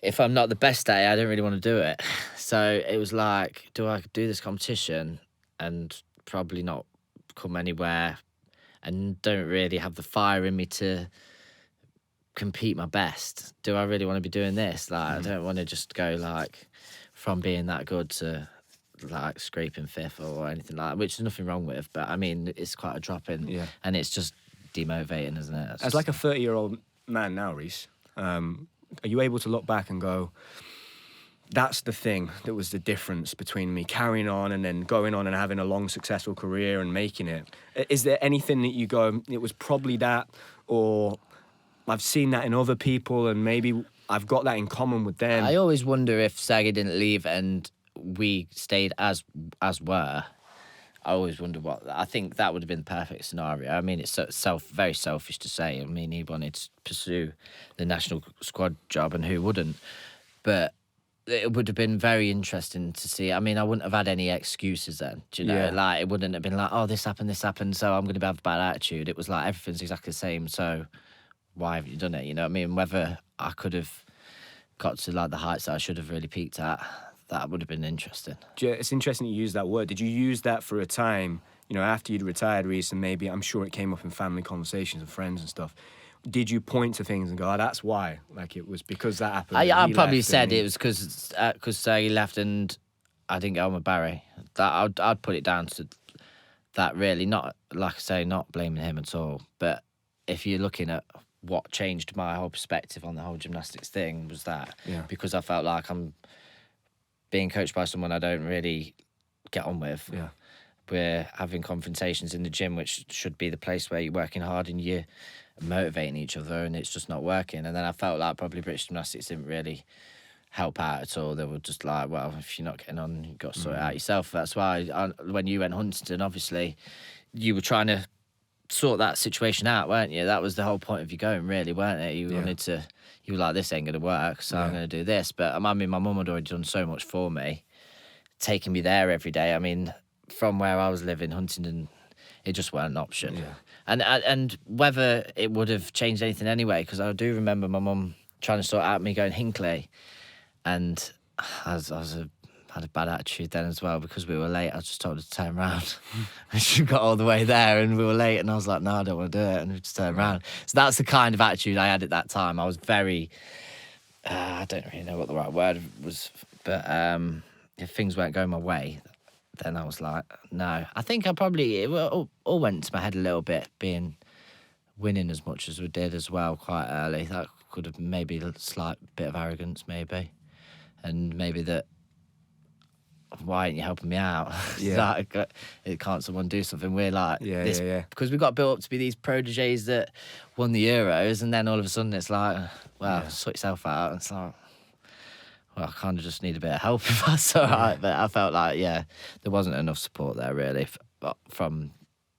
if I'm not the best at it, I don't really want to do it. So it was like, do I do this competition and probably not come anywhere and don't really have the fire in me to compete my best? Do I really want to be doing this? Like, I don't want to just go, like, from being that good to, like, scraping fifth or anything like that, which there's nothing wrong with. But, I mean, it's quite a drop in. Yeah. And it's just demotivating, isn't it? As like a 30-year-old man now, Reece, are you able to look back and go, that's the thing that was the difference between me carrying on and then going on and having a long, successful career and making it? Is there anything that you go, it was probably that, or I've seen that in other people and maybe I've got that in common with them? I always wonder if Sergey didn't leave and we stayed as were. I always wonder I think that would have been the perfect scenario. I mean, it's very selfish to say. I mean, he wanted to pursue the national squad job, and who wouldn't? But it would have been very interesting to see. I mean, I wouldn't have had any excuses then. Do you know? Yeah. Like, it wouldn't have been like, oh, this happened, so I'm going to have a bad attitude. It was like, everything's exactly the same, so why have you done it? You know what I mean? Whether I could have got to, like, the heights that I should have really peaked at, that would have been interesting. It's interesting you use that word. Did you use that for a time, you know, after you'd retired, Reece, and maybe, I'm sure it came up in family conversations and friends and stuff. Did you point to things and go, oh, that's why? Like, it was because that happened? I probably said it was because Sergey left and I didn't get on with Barry. That I'd put it down to that, really. Not, like I say, not blaming him at all. But if you're looking at what changed my whole perspective on the whole gymnastics thing, was that. Yeah. Because I felt like I'm being coached by someone I don't really get on with. Yeah. We're having confrontations in the gym, which should be the place where you're working hard and you're motivating each other, and it's just not working. And then I felt like probably British gymnastics didn't really help out at all. They were just like, well, if you're not getting on, you've got to sort it out yourself. That's why when you went Huntington, obviously, you were trying to sort that situation out, weren't you? That was the whole point of you going, really, weren't it? You wanted to, you were like, this ain't going to work, so I'm going to do this. But I mean, my mum had already done so much for me, taking me there every day. I mean, from where I was living, Huntington, it just weren't an option. Yeah. And whether it would have changed anything anyway, because I do remember my mum trying to sort out me going Hinckley, and I had a bad attitude then as well, because we were late. I just told her to turn around. And she got all the way there and we were late, and I was like, no, I don't want to do it, and we just turned around. So that's the kind of attitude I had at that time. I was very, I don't really know what the right word was, but if things weren't going my way, then I was like, no. I think it all went to my head a little bit, winning as much as we did as well quite early. That could have maybe a slight bit of arrogance, maybe. And maybe that, why aren't you helping me out? Yeah. Can't someone do something? We're like, yeah. Because we got built up to be these proteges that won the Euros, and then all of a sudden it's like, well, sort yourself out. It's like, well, I kind of just need a bit of help if that's all right. But I felt like, there wasn't enough support there really from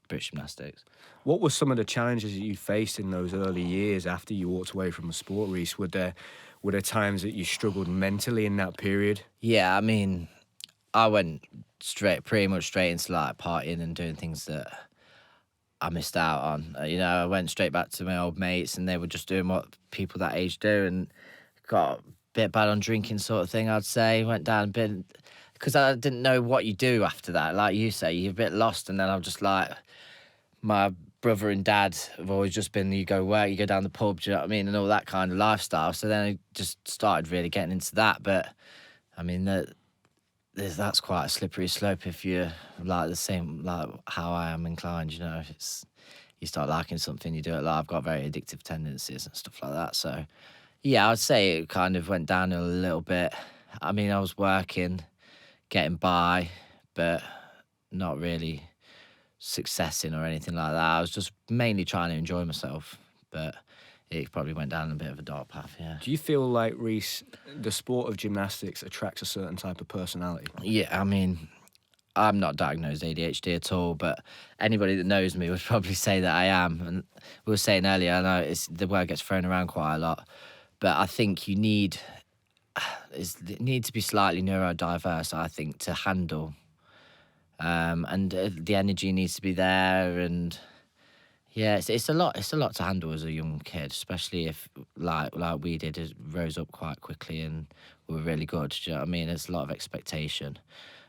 British Gymnastics. What were some of the challenges that you faced in those early years after you walked away from the sport, Reece? Were there times that you struggled mentally in that period? Yeah, I mean, I went pretty much straight into like partying and doing things that I missed out on. I went straight back to my old mates, and they were just doing what people that age do, and got a bit bad on drinking sort of thing, I'd say. Went down a bit, because I didn't know what you do after that. Like you say, you're a bit lost, and then I'm just like, my brother and dad have always just been, you go work, you go down the pub, do you know what I mean, and all that kind of lifestyle. So then I just started really getting into that. But I mean, that's quite a slippery slope if you're like the same, like how I am inclined, you start liking something, you do it. Like, I've got very addictive tendencies and stuff like that. So yeah, I'd say it kind of went down a little bit. I mean, I was working, getting by, but not really successing or anything like that. I was just mainly trying to enjoy myself, but it probably went down a bit of a dark path, yeah. Do you feel like, Reece, the sport of gymnastics attracts a certain type of personality? Yeah, I mean, I'm not diagnosed ADHD at all, but anybody that knows me would probably say that I am. And we were saying earlier, I know the word gets thrown around quite a lot, but I think you need to be slightly neurodiverse, I think, to handle. And the energy needs to be there, and yeah, it's a lot to handle as a young kid, especially if like we did, it rose up quite quickly and we were really good. Do you know what I mean? There's a lot of expectation.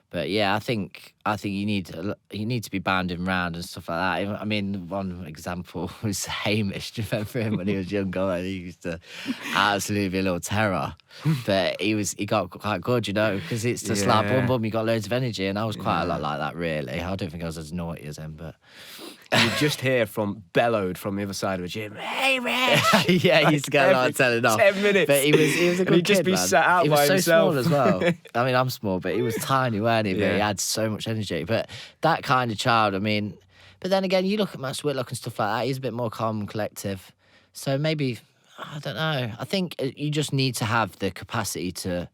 But yeah, I think you need to be bounding around and stuff like that. I mean, one example was Hamish. Do you remember him when he was younger? He used to absolutely be a little terror, but he got quite good, because it's just like boom, boom. You got loads of energy, and I was quite a lot like that, really. I don't think I was as naughty as him, but. You just hear bellowed from the other side of the gym, "Hey, Rich!" Yeah, he used to go like telling off. 10 minutes. But he was a good and he'd just kid, be man. sat out he by was himself. So small as well. I mean, I'm small, but he was tiny, weren't he? But he had so much energy. But that kind of child, I mean, but then again, you look at Max Whitlock and stuff like that, he's a bit more calm and collective. So maybe, I don't know. I think you just need to have the capacity to,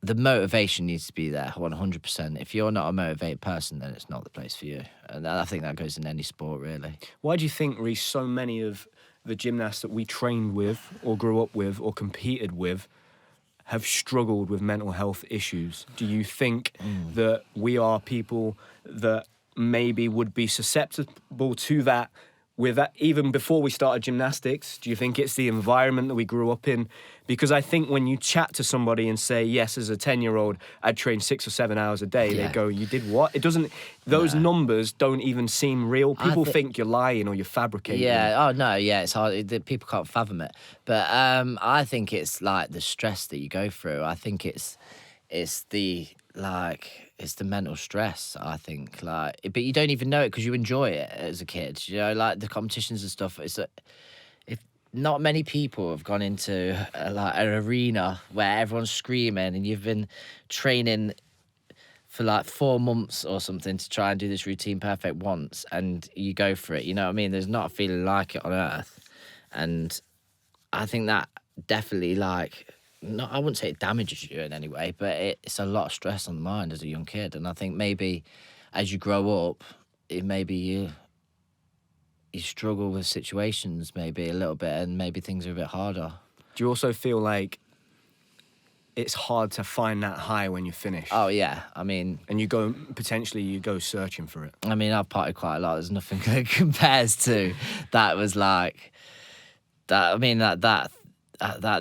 the motivation needs to be there 100%. If you're not a motivated person, then it's not the place for you. And I think that goes in any sport, really. Why do you think, Reece, so many of the gymnasts that we trained with or grew up with or competed with have struggled with mental health issues? Do you think that we are people that maybe would be susceptible to that with that even before we started gymnastics? Do you think it's the environment that we grew up in? Because I think when you chat to somebody and say, yes, as a 10-year-old, I'd train 6 or 7 hours a day, they go, you did what? It doesn't, those numbers don't even seem real. People think you're lying or you're fabricating. Yeah, oh no, yeah, it's hard. People can't fathom it. But I think it's like the stress that you go through. I think it's the mental stress, I think. But you don't even know it because you enjoy it as a kid. Like the competitions and stuff. If not many people have gone into an arena where everyone's screaming and you've been training for like 4 months or something to try and do this routine perfect once, and you go for it. You know what I mean? There's not a feeling like it on earth, and I think that definitely I wouldn't say it damages you in any way, but it's a lot of stress on the mind as a young kid. And I think maybe as you grow up, maybe you struggle with situations maybe a little bit, and maybe things are a bit harder. Do you also feel like it's hard to find that high when you finish? Oh, yeah. I mean... And you go searching for it. I mean, I've partied quite a lot. There's nothing that compares to that. Was like... That, I mean, that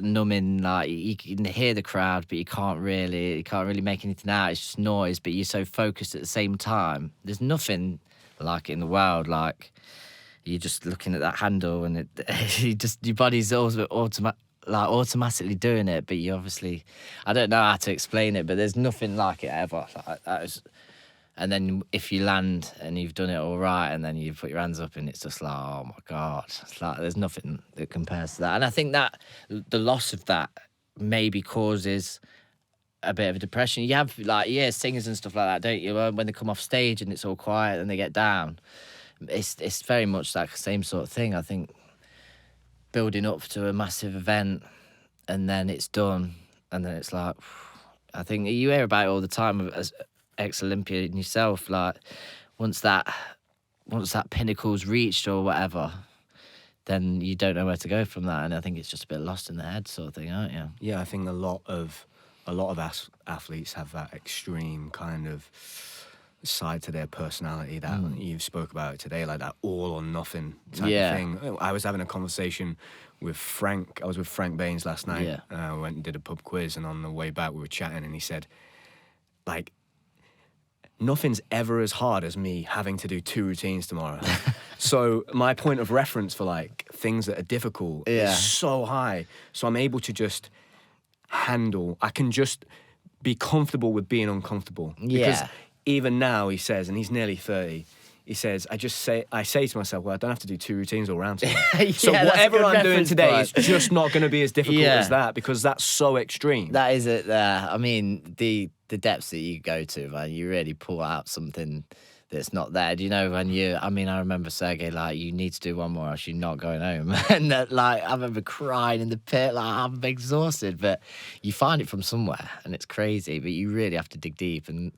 numbing, like, you can hear the crowd, but you can't really make anything out. It's just noise, but you're so focused at the same time. There's nothing like it in the world. Like, you're just looking at that handle, and your body's always like automatically doing it, but you obviously, I don't know how to explain it, but there's nothing like it ever. Like that is, and then if you land and you've done it all right, and then you put your hands up, and it's just like, oh my God, it's like there's nothing that compares to that. And I think that the loss of that maybe causes a bit of a depression. You have like singers and stuff like that, don't you? When they come off stage and it's all quiet and they get down, it's very much that same sort of thing. I think building up to a massive event and then it's done, and then it's like, I think you hear about it all the time as ex-Olympian yourself. Like once that pinnacle's reached or whatever, then you don't know where to go from that, and I think it's just a bit lost in the head sort of thing, aren't you? Yeah, I think a lot of athletes have that extreme kind of side to their personality that you've spoke about it today, like that all or nothing type of thing. I was having a conversation with Frank. I was with Frank Baines last night. We went and did a pub quiz, and on the way back we were chatting, and he said, like, nothing's ever as hard as me having to do 2 routines tomorrow. So my point of reference for like things that are difficult is so high. So I'm able to just I can just be comfortable with being uncomfortable. Because even now, he says, and he's nearly 30, he says, I say to myself, well, I don't have to do 2 routines all round today. So whatever I'm doing today is just not going to be as difficult as that, because that's so extreme. That is it there. I mean, the depths that you go to, man, you really pull out something that's not there. Do you know when I remember Sergey, like, you need to do one more else you're not going home. And like, I remember crying in the pit, like, I'm exhausted, but you find it from somewhere and it's crazy, but you really have to dig deep. And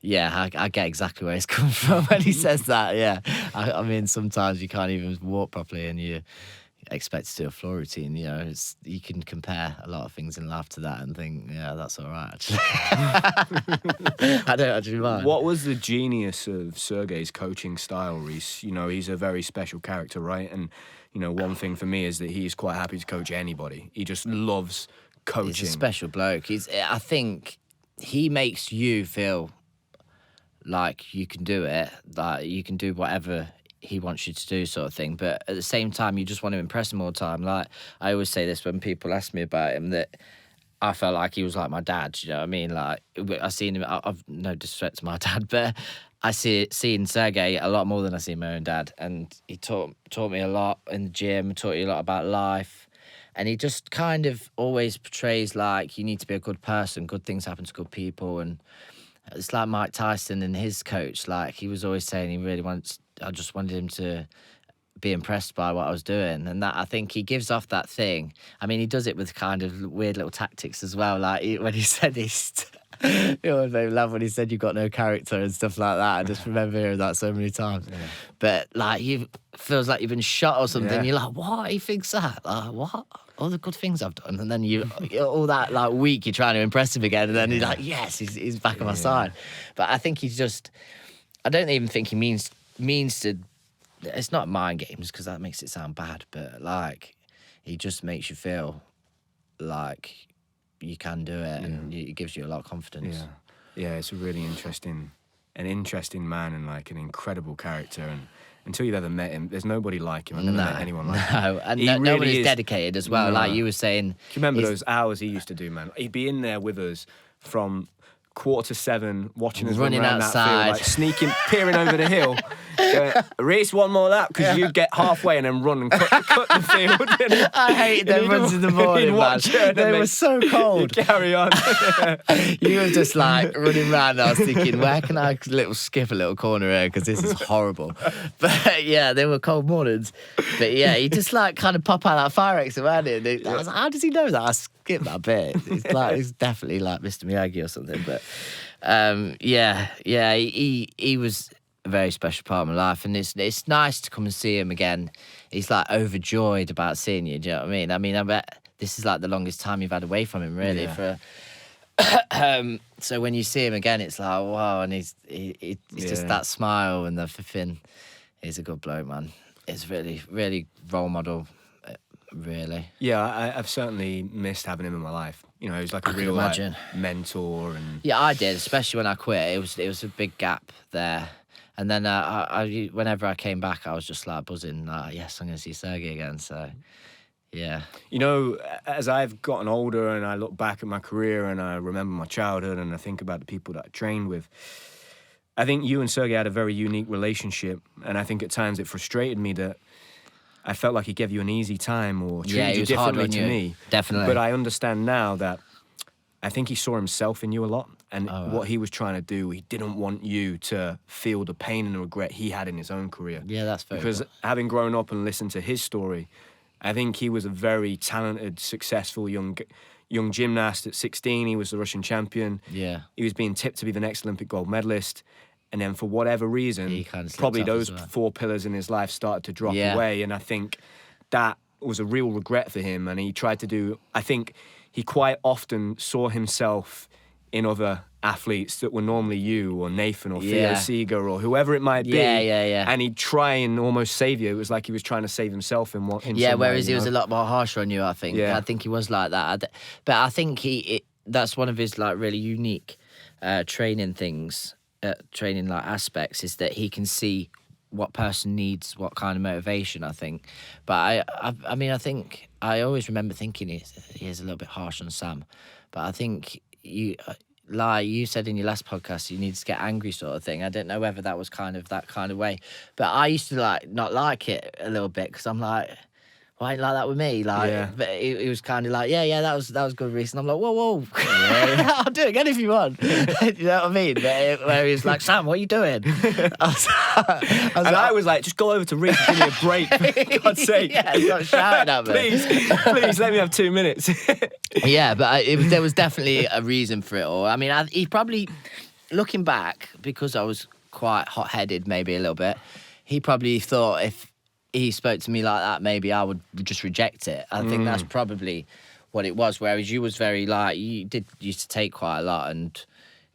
yeah, I get exactly where he's coming from when he says that. Yeah, I mean, sometimes you can't even walk properly, and you expect to do a floor routine. You know, you can compare a lot of things in life to that and think, yeah, that's all right. Actually, I don't actually mind. What was the genius of Sergey's coaching style, Reece? You know, he's a very special character, right? And you know, one thing for me is that he's quite happy to coach anybody. He just loves coaching. He's a special bloke. I think he makes you feel like you can do it, like you can do whatever he wants you to do, sort of thing. But at the same time, you just want to impress him all the time. Like, I always say this when people ask me about him, that I felt like he was like my dad. You know what I mean? Like, I seen him. I've no disrespect to my dad, but I seen Sergey a lot more than I see my own dad, and he taught me a lot in the gym. Taught you a lot about life. And he just kind of always portrays like you need to be a good person. Good things happen to good people, and it's like Mike Tyson and his coach. Like, he was always saying I just wanted him to be impressed by what I was doing. And that, I think he gives off that thing. I mean, he does it with kind of weird little tactics as well. Like when he said you always made me laugh when he said you've got no character and stuff like that. I just remember hearing that so many times. Yeah. But like, feels like you've been shot or something. Yeah. You're like, what? He thinks that? Like, what? All the good things I've done. And then all that like week, you're trying to impress him again. And then he's like, yes, he's back on my side. But I think I don't even think he means to, it's not mind games, because that makes it sound bad, but like, he just makes you feel like you can do it, and it gives you a lot of confidence. Yeah, it's a really interesting man, and like an incredible character. And until you've ever met him, there's nobody like him. I've never met anyone like him. No, and nobody's dedicated as well. No. Like you were saying. Do you remember those hours he used to do, man? He'd be in there with us from 7:15, watching us running around outside, that field, like sneaking, peering over the hill. Reece, one more lap, because you'd get halfway and then run and cut the field. I hated them runs in the morning, man. They were so cold. Carry on. You were just like running around. I was thinking, where can I skip a little corner here, because this is horrible. But yeah, they were cold mornings. But yeah, he just like kind of pop out that fire exit around it. I was like, how does he know that? I skipped that bit. He's definitely like Mr. Miyagi or something. But he was a very special part of my life, and it's nice to come and see him again. He's like overjoyed about seeing you. Do you know what I mean? I mean, I bet this is like the longest time you've had away from him, really. So when you see him again, it's like, wow, and he's just that smile and the thing. He's a good bloke, man. It's really, really role model. Really? Yeah, I've certainly missed having him in my life. You know, he was like a real like, mentor. And yeah, I did, especially when I quit. It was a big gap there. And then I whenever I came back, I was just like buzzing. Yes, I'm going to see Sergey again. So Yeah. You know, as I've gotten older and I look back at my career and I remember my childhood and I think about the people that I trained with, I think you and Sergey had a very unique relationship. And I think at times it frustrated me that I felt like he gave you an easy time or treated you differently to me. Definitely. But I understand now that I think he saw himself in you a lot. And what he was trying to do, he didn't want you to feel the pain and the regret he had in his own career. Yeah, that's fair. Because having grown up and listened to his story, I think he was a very talented, successful young gymnast. At 16, he was the Russian champion. Yeah. He was being tipped to be the next Olympic gold medalist. And then for whatever reason, He kind of probably slipped off those as well. 4 pillars in his life started to drop away. And I think that was a real regret for him. And he tried to do, I think he quite often saw himself in other athletes that were normally you or Nathan or Theo Seeger or whoever it might be. Yeah. And he'd try and almost save you. It was like he was trying to save himself in some way, whereas he was a lot more harsher on you, I think. Yeah. I think he was like that. But I think that's one of his like really unique training things, training like aspects, is that he can see what person needs what kind of motivation, I think. But I mean, I think I always remember thinking he is a little bit harsh on Sam. But I think like you said in your last podcast, you need to get angry sort of thing. I don't know whether that was kind of that kind of way. But I used to like not like it a little bit because I'm like, why ain't like that with me? Like, but it was kind of like, that was good, Reece. And I'm like, whoa, I'll do it again if you want. You know what I mean? But where he was like, Sam, what are you doing? I was like, just go over to Reece and give me a break, for God's sake. Yeah, he's not shouting at me. please, let me have 2 minutes. Yeah, but there was definitely a reason for it all. I mean, he probably, looking back, because I was quite hot-headed maybe a little bit, he probably thought if he spoke to me like that, maybe I would just reject it. I think that's probably what it was. Whereas you was very like, you used to take quite a lot, and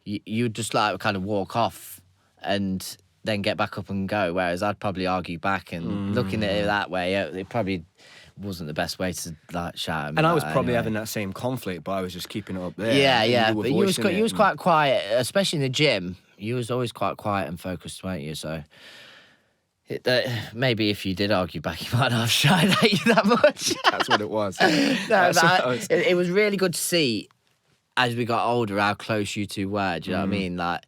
you'd just like kind of walk off and then get back up and go. Whereas I'd probably argue back, and looking at it that way, it probably wasn't the best way to like shout at me. And I was like, probably anyway. having that same conflict, but I was just keeping it up there. Yeah. But you was and quite quiet, especially in the gym. You was always quite quiet and focused, weren't you? So. Maybe if you did argue back, you might not have shied at you that much. That's what it was. It was really good to see as we got older how close you two were. Do you know what I mean? Like,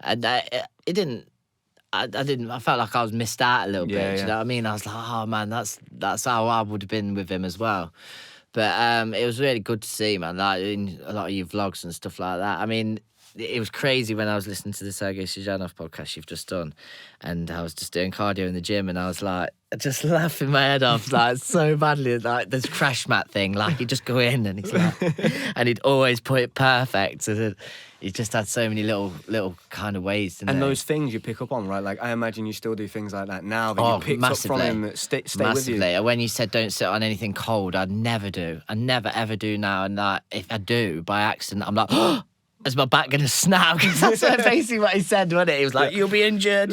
and it didn't. I felt like I was missed out a little bit. Do you know what I mean? I was like, oh man, that's how I would have been with him as well. But it was really good to see, man. Like in a lot of your vlogs and stuff like that. I mean. It was crazy when I was listening to the Sergey Sizhanov podcast you've just done, and I was just doing cardio in the gym, and I was like, just laughing my head off, like so badly, like this crash mat thing, like he'd just go in and he's like, and he'd always put it perfect, and he just had so many little kind of ways. And those things you pick up on, right? Like I imagine you still do things like that now that you picked massively. up from him that stay Massively. with you. When you said don't sit on anything cold, I'd never do. I never ever do now, and if I do by accident, I'm like, oh. Is my back gonna snap? Because that's basically what he said, wasn't it? He was like, "You'll be injured.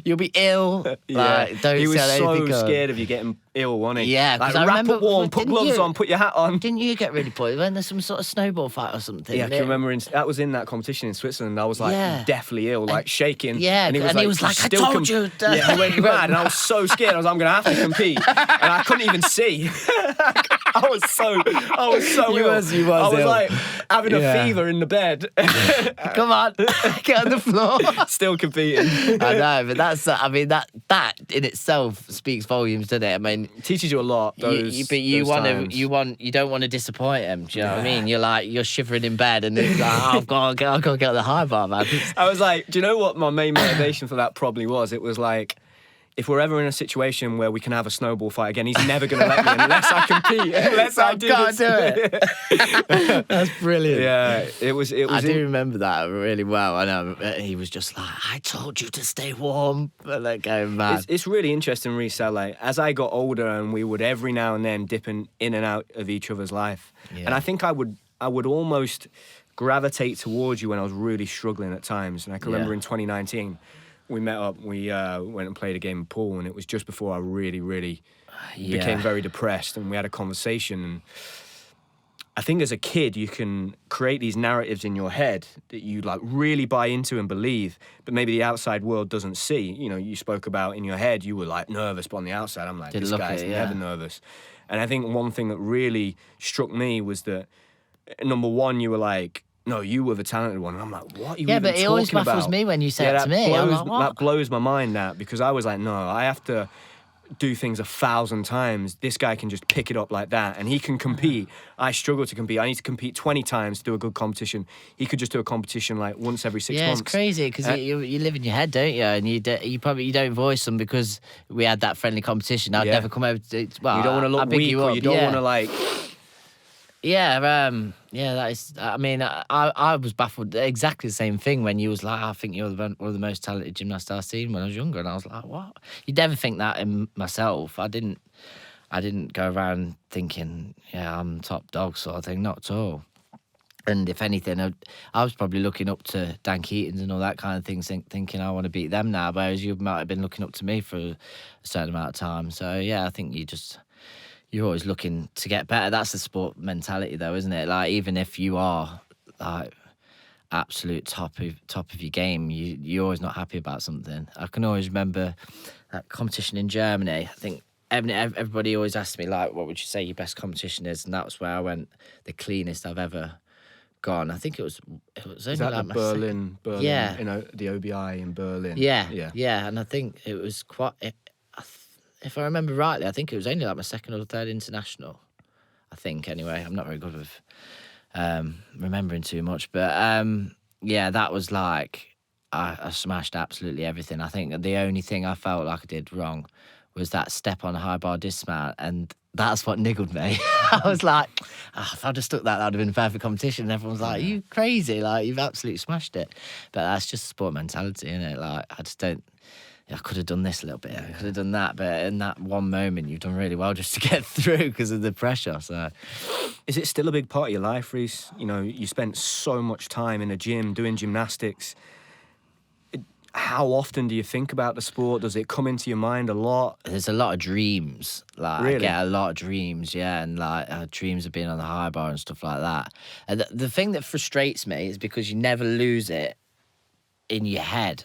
You'll be ill." Like, don't he was say so anything scared of you getting ill, wasn't he? Yeah, like, because I remember wrap up warm, put gloves on, put your hat on. Didn't you get really poised when there's some sort of snowball fight or something? Yeah, I can remember that was in that competition in Switzerland. I was like deathly ill, like shaking. Yeah, and he was like, "I told you." Yeah, he went mad, and I was so scared. I was like, I'm gonna have to compete, and I couldn't even see. I was so ill. You was I was ill. like having a fever in the bed. Come on, get on the floor. Still competing. I know, but that in itself speaks volumes, doesn't it? I mean, it teaches you a lot. You don't want to disappoint him. Do you know what I mean? You're shivering in bed, and it's like, oh, I've got to get the high bar, man. I was like, do you know what my main motivation for that probably was? It was like, if we're ever in a situation where we can have a snowball fight again, he's never going to let me unless I compete. Unless I do can't do it. That's brilliant. Yeah, it was. I do remember that really well. I know he was just like, I told you to stay warm. But like going mad. It's really interesting, Reece. Like, as I got older, and we would every now and then dip in and out of each other's life, and I think I would almost gravitate towards you when I was really struggling at times. And I can remember in 2019. We met up, we went and played a game of pool, and it was just before I really became very depressed, and we had a conversation, and I think as a kid, you can create these narratives in your head that you like really buy into and believe, but maybe the outside world doesn't see. You know, you spoke about in your head, you were like nervous, but on the outside, I'm like, Didn't this look guy's it, never nervous. And I think one thing that really struck me was that, number one, you were like, no, you were the talented one. And I'm like, what are you even talking about? Yeah, but it always baffles me when you say it to me. I'm like, what? That blows my mind, that, because I was like, no, I have to do things 1,000 times. This guy can just pick it up like that, and he can compete. I struggle to compete. I need to compete 20 times to do a good competition. He could just do a competition like once every 6 months. Yeah, it's crazy because you live in your head, don't you? And you don't voice them because we had that friendly competition. I'd never come over to. Well, you don't want to look weak, or you don't want to like. Yeah, that is. I mean, I was baffled. Exactly the same thing when you was like, I think you're one of the most talented gymnasts I've seen when I was younger, and I was like, what? You'd never think that in myself. I didn't go around thinking, yeah, I'm top dog sort of thing. Not at all. And if anything, I was probably looking up to Dan Keaton and all that kind of thing, thinking I want to beat them now. Whereas you might have been looking up to me for a certain amount of time. So yeah, I think you're always looking to get better. That's the sport mentality, though, isn't it? Like, even if you are like absolute top of your game, you're always not happy about something. I can always remember that competition in Germany. I think everybody always asked me, like, what would you say your best competition is? And that's where I went the cleanest I've ever gone. I think it was only Is that like the Berlin, yeah, you know, the OBI in Berlin. Yeah. And I think it was quite. If I remember rightly, I think it was only like my second or third international. I think, anyway. I'm not very good with remembering too much. But, yeah, that was like, I smashed absolutely everything. I think the only thing I felt like I did wrong was that step on a high bar dismount, and that's what niggled me. I was like, if I'd have stuck that would have been a perfect competition. And everyone's like, you crazy? Like, you've absolutely smashed it. But that's just sport mentality, isn't it? Like, I just don't... I could have done this a little bit. I could have done that. But in that one moment, you've done really well just to get through because of the pressure. So, is it still a big part of your life, Reece? You know, you spent so much time in a gym doing gymnastics. How often do you think about the sport? Does it come into your mind a lot? There's a lot of dreams. Like, really? I get a lot of dreams, yeah. And like dreams of being on the high bar and stuff like that. And the thing that frustrates me is because you never lose it in your head.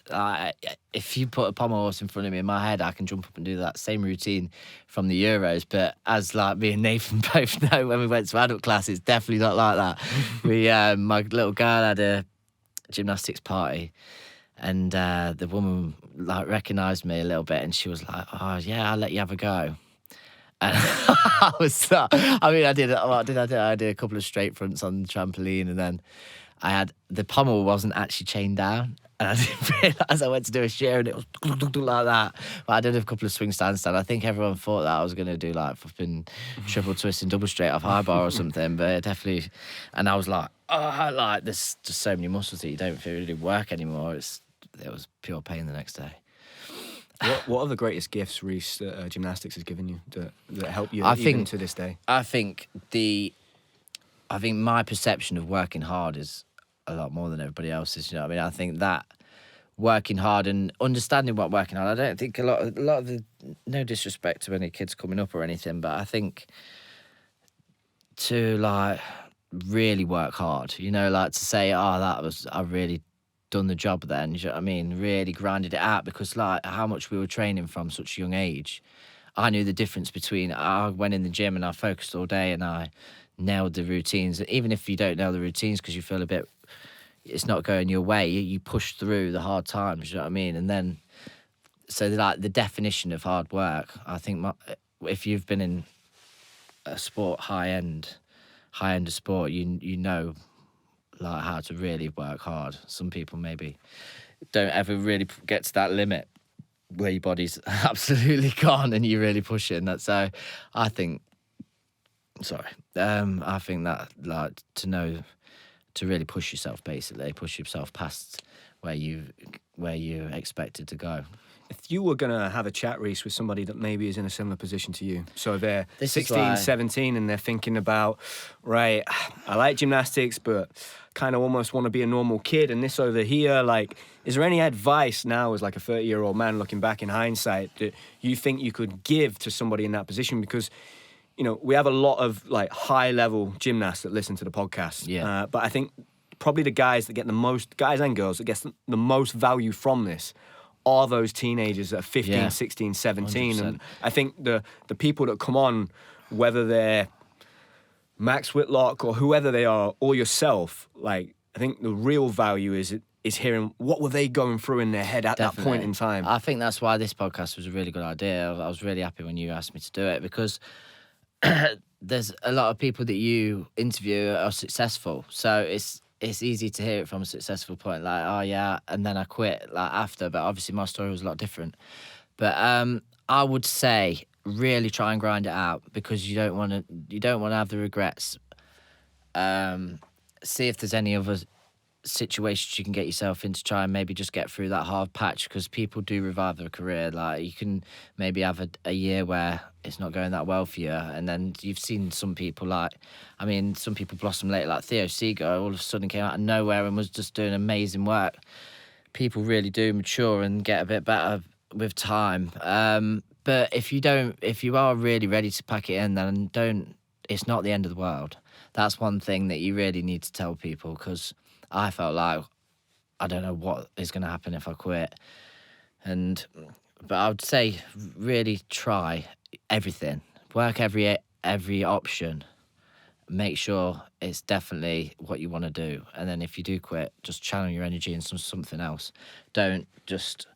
If you put a pommel horse in front of me in my head, I can jump up and do that same routine from the Euros. But as like me and Nathan both know, when we went to adult class, it's definitely not like that. My little girl had a gymnastics party, and the woman like recognised me a little bit, and she was like, "Oh yeah, I'll let you have a go." And I was, I did a couple of straight fronts on the trampoline, and then the pommel wasn't actually chained down. And I didn't realise I went to do a shear and it was like that. But I did a couple of swing standstand. I think everyone thought that I was going to do like flipping triple twist and double straight off high bar or something. But it definitely, and I was like, there's just so many muscles that you don't feel really work anymore. It was pure pain the next day. What are the greatest gifts, Reece, that gymnastics has given you that help you even to this day? I think my perception of working hard is a lot more than everybody else's. You know what I mean? I think that working hard and understanding what working hard. I don't think a lot of the, no disrespect to any kids coming up or anything, but I think to like really work hard. You know, like to say, I really done the job then. You know what I mean? Really grinded it out, because like how much we were training from such a young age. I knew the difference between I went in the gym and I focused all day and I nailed the routines. Even if you don't nail the routines because you feel a bit it's not going your way, you push through the hard times, you know what I mean? And then, so like the definition of hard work, I think if you've been in a sport, high end of sport, you know like how to really work hard. Some people maybe don't ever really get to that limit where your body's absolutely gone and you really push it. And that's so I think that like to really push yourself, basically push yourself past where you expected to go. If you were going to have a chat, Reece, with somebody that maybe is in a similar position to you, so they're 16, 17, and they're thinking about, right, I like gymnastics, but kind of almost want to be a normal kid, and this over here, like, is there any advice now as like a 30-year-old man looking back in hindsight that you think you could give to somebody in that position? Because we have a lot of like high level gymnasts that listen to the podcast. Yeah. But I think probably the guys that get the most, guys and girls that get the most value from this are those teenagers that are 15, Yeah. 16, 17. 100%. And I think the people that come on, whether they're Max Whitlock or whoever they are, or yourself, like, I think the real value is hearing what were they going through in their head at that point in time. I think that's why this podcast was a really good idea. I was really happy when you asked me to do it, because there's a lot of people that you interview are successful. So it's easy to hear it from a successful point, like, oh yeah, and then I quit like after. But obviously my story was a lot different. But I would say really try and grind it out, because you don't want to have the regrets. See if there's any other situations you can get yourself in to try and maybe just get through that hard patch, because people do revive their career. Like, you can maybe have a year where it's not going that well for you, and then you've seen some people some people blossom later, like Theo Seager all of a sudden came out of nowhere and was just doing amazing work. People really do mature and get a bit better with time. But if you are really ready to pack it in, then it's not the end of the world. That's one thing that you really need to tell people, because I felt like I don't know what is going to happen if I quit. But I would say really try everything. Work every option. Make sure it's definitely what you want to do. And then if you do quit, just channel your energy into something else. Don't just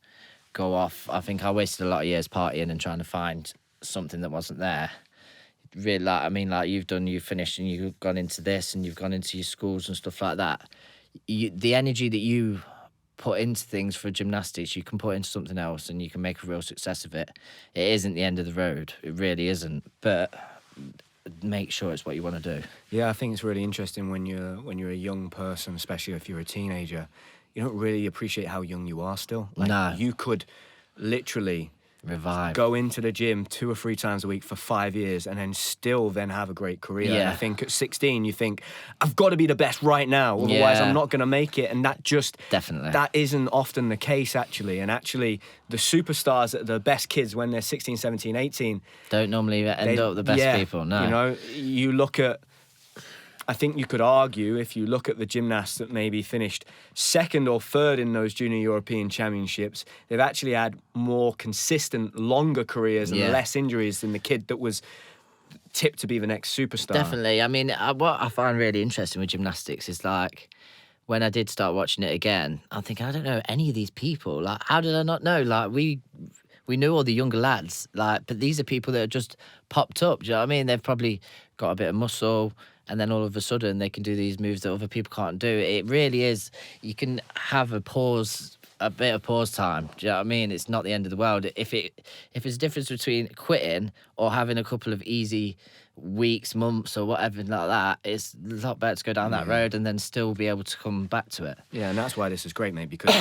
go off. I think I wasted a lot of years partying and trying to find something that wasn't there. Really, you've finished and you've gone into this and you've gone into your schools and stuff like that. The energy that you put into things for gymnastics, you can put into something else and you can make a real success of it. It isn't the end of the road. It really isn't. But make sure it's what you want to do. Yeah, I think it's really interesting when you're a young person, especially if you're a teenager, you don't really appreciate how young you are still. Like, no. You could literally revive, go into the gym 2 or 3 times a week for 5 years and then still have a great career. Yeah. And I think at 16 you think, I've got to be the best right now, otherwise I'm not going to make it. And that isn't often the case, actually. And actually the superstars, the best kids when they're 16, 17, 18 don't normally end up the best people. No, you look at, I think you could argue, if you look at the gymnasts that maybe finished 2nd or 3rd in those junior European championships, they've actually had more consistent, longer careers and less injuries than the kid that was tipped to be the next superstar. Definitely. I mean, what I find really interesting with gymnastics is, like, when I did start watching it again, I'm thinking, I don't know any of these people. Like, how did I not know? Like, we knew all the younger lads, like, but these are people that have just popped up. Do you know what I mean? They've probably got a bit of muscle, and then all of a sudden they can do these moves that other people can't do. It really is. You can have a bit of pause time. Do you know what I mean? It's not the end of the world. If it's a difference between quitting or having a couple of easy weeks, months, or whatever like that, it's a lot better to go down that road and then still be able to come back to it. Yeah, and that's why this is great, mate, because,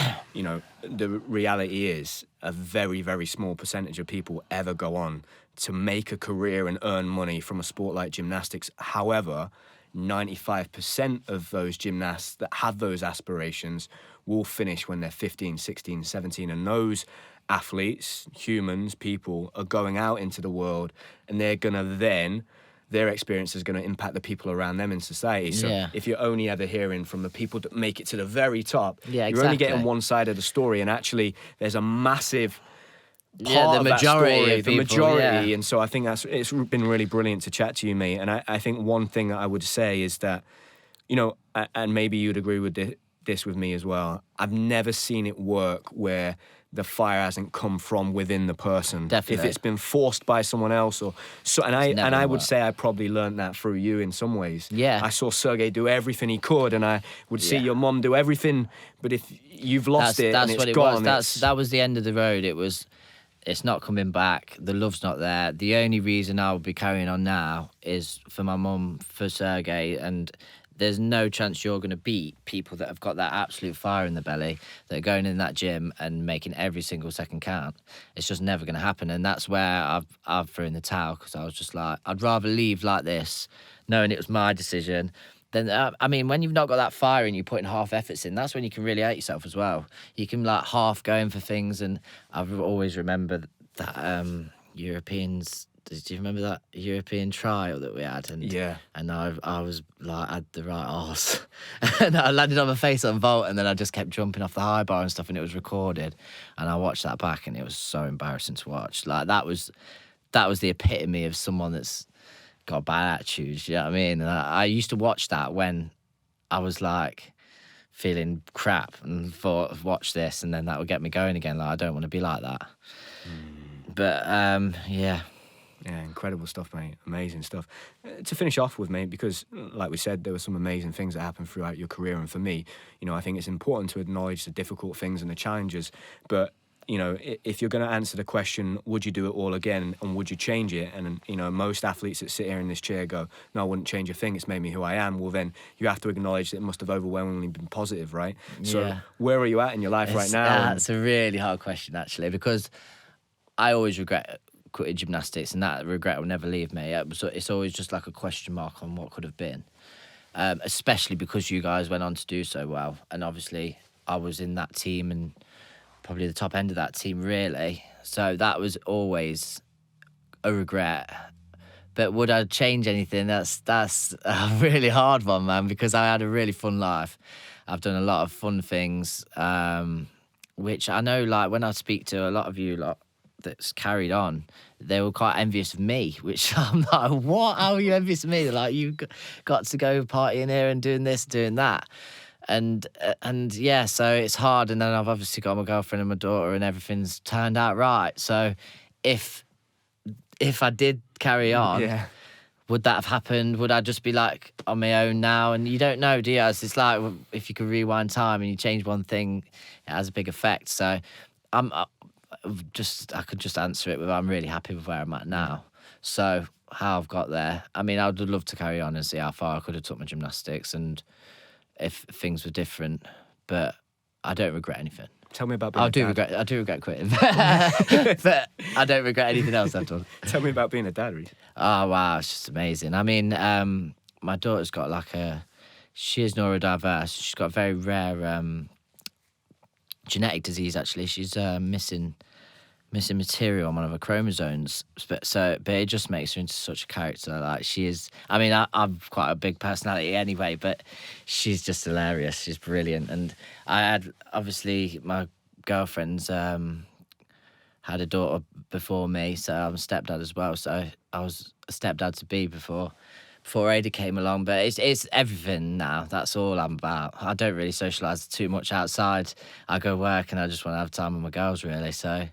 the reality is a very, very small percentage of people ever go on to make a career and earn money from a sport like gymnastics. However, 95% of those gymnasts that have those aspirations will finish when they're 15, 16, 17. And those athletes, humans, people, are going out into the world, and they're going to then, their experience is going to impact the people around them in society. So if you're only ever hearing from the people that make it to the very top, you're only getting one side of the story. And actually, there's a massive part of that story, the majority. And so I think it's been really brilliant to chat to you, mate. And I think one thing that I would say is that, and maybe you'd agree with this with me as well, I've never seen it work where the fire hasn't come from within the person. Definitely. If it's been forced by someone else, I would say I probably learned that through you in some ways. Yeah. I saw Sergey do everything he could, and I would see your mum do everything, but if you've lost that's and what it's it gone, was. That was the end of the road. It's not coming back. The love's not there. The only reason I would be carrying on now is for my mum, for Sergey, and there's no chance you're going to beat people that have got that absolute fire in the belly, that are going in that gym and making every single second count. It's just never going to happen. And that's where I've thrown the towel, because I was just like, I'd rather leave like this, knowing it was my decision. Then, when you've not got that fire and you're putting half efforts in, that's when you can really hate yourself as well. You can half going for things. And I've always remembered that Europeans do you remember that European trial that we had? And Yeah. And I was like, I had the right arse. And I landed on my face on vault, and then I just kept jumping off the high bar and stuff, and it was recorded. And I watched that back, and it was so embarrassing to watch. Like, that was the epitome of someone that's got bad attitudes, you know what I mean? And I used to watch that when I was like feeling crap and thought, watch this, and then that would get me going again. Like, I don't want to be like that. But yeah. Yeah, incredible stuff, mate. Amazing stuff. To finish off with, mate, because like we said, there were some amazing things that happened throughout your career. And for me, you know, I think it's important to acknowledge the difficult things and the challenges. But, you know, if you're going to answer the question, would you do it all again and would you change it? And, you know, most athletes that sit here in this chair go, no, I wouldn't change a thing. It's made me who I am. Well, then you have to acknowledge that it must have overwhelmingly been positive, right? So where are you at in your life right now? That's a really hard question, actually, because I always regret quitting gymnastics, and that regret will never leave me. It's always just like a question mark on what could have been, especially because you guys went on to do so well. And obviously I was in that team and probably the top end of that team, really. So that was always a regret. But would I change anything? That's a really hard one, man, because I had a really fun life. I've done a lot of fun things, which I know, like, when I speak to a lot of you lot that's carried on, they were quite envious of me, which I'm like, what? How are you envious of me? They're like, you got to go partying here and doing this, doing that. And yeah, so it's hard. And then I've obviously got my girlfriend and my daughter, and everything's turned out right. So if I did carry on, would that have happened? Would I just be like on my own now? And you don't know, do you? It's like if you could rewind time and you change one thing, it has a big effect. So I could just answer it with, I'm really happy with where I'm at now. So how I've got there, I mean, I would love to carry on and see how far I could have took my gymnastics and if things were different, but I don't regret anything. Tell me about being I do regret quitting, but I don't regret anything else I've done. Tell me about being a dad, Reece. Oh, wow, it's just amazing. I mean, my daughter's got she is neurodiverse. She's got a very rare genetic disease, actually. She's missing material on one of her chromosomes, but it just makes her into such a character. Like, she is, I mean, I'm quite a big personality anyway, but she's just hilarious. She's brilliant. And I had, obviously, my girlfriend's had a daughter before me, so I'm a stepdad as well. So I was a stepdad to be before Ada came along, but it's everything now. That's all I'm about. I don't really socialise too much outside. I go work and I just want to have time with my girls, really. So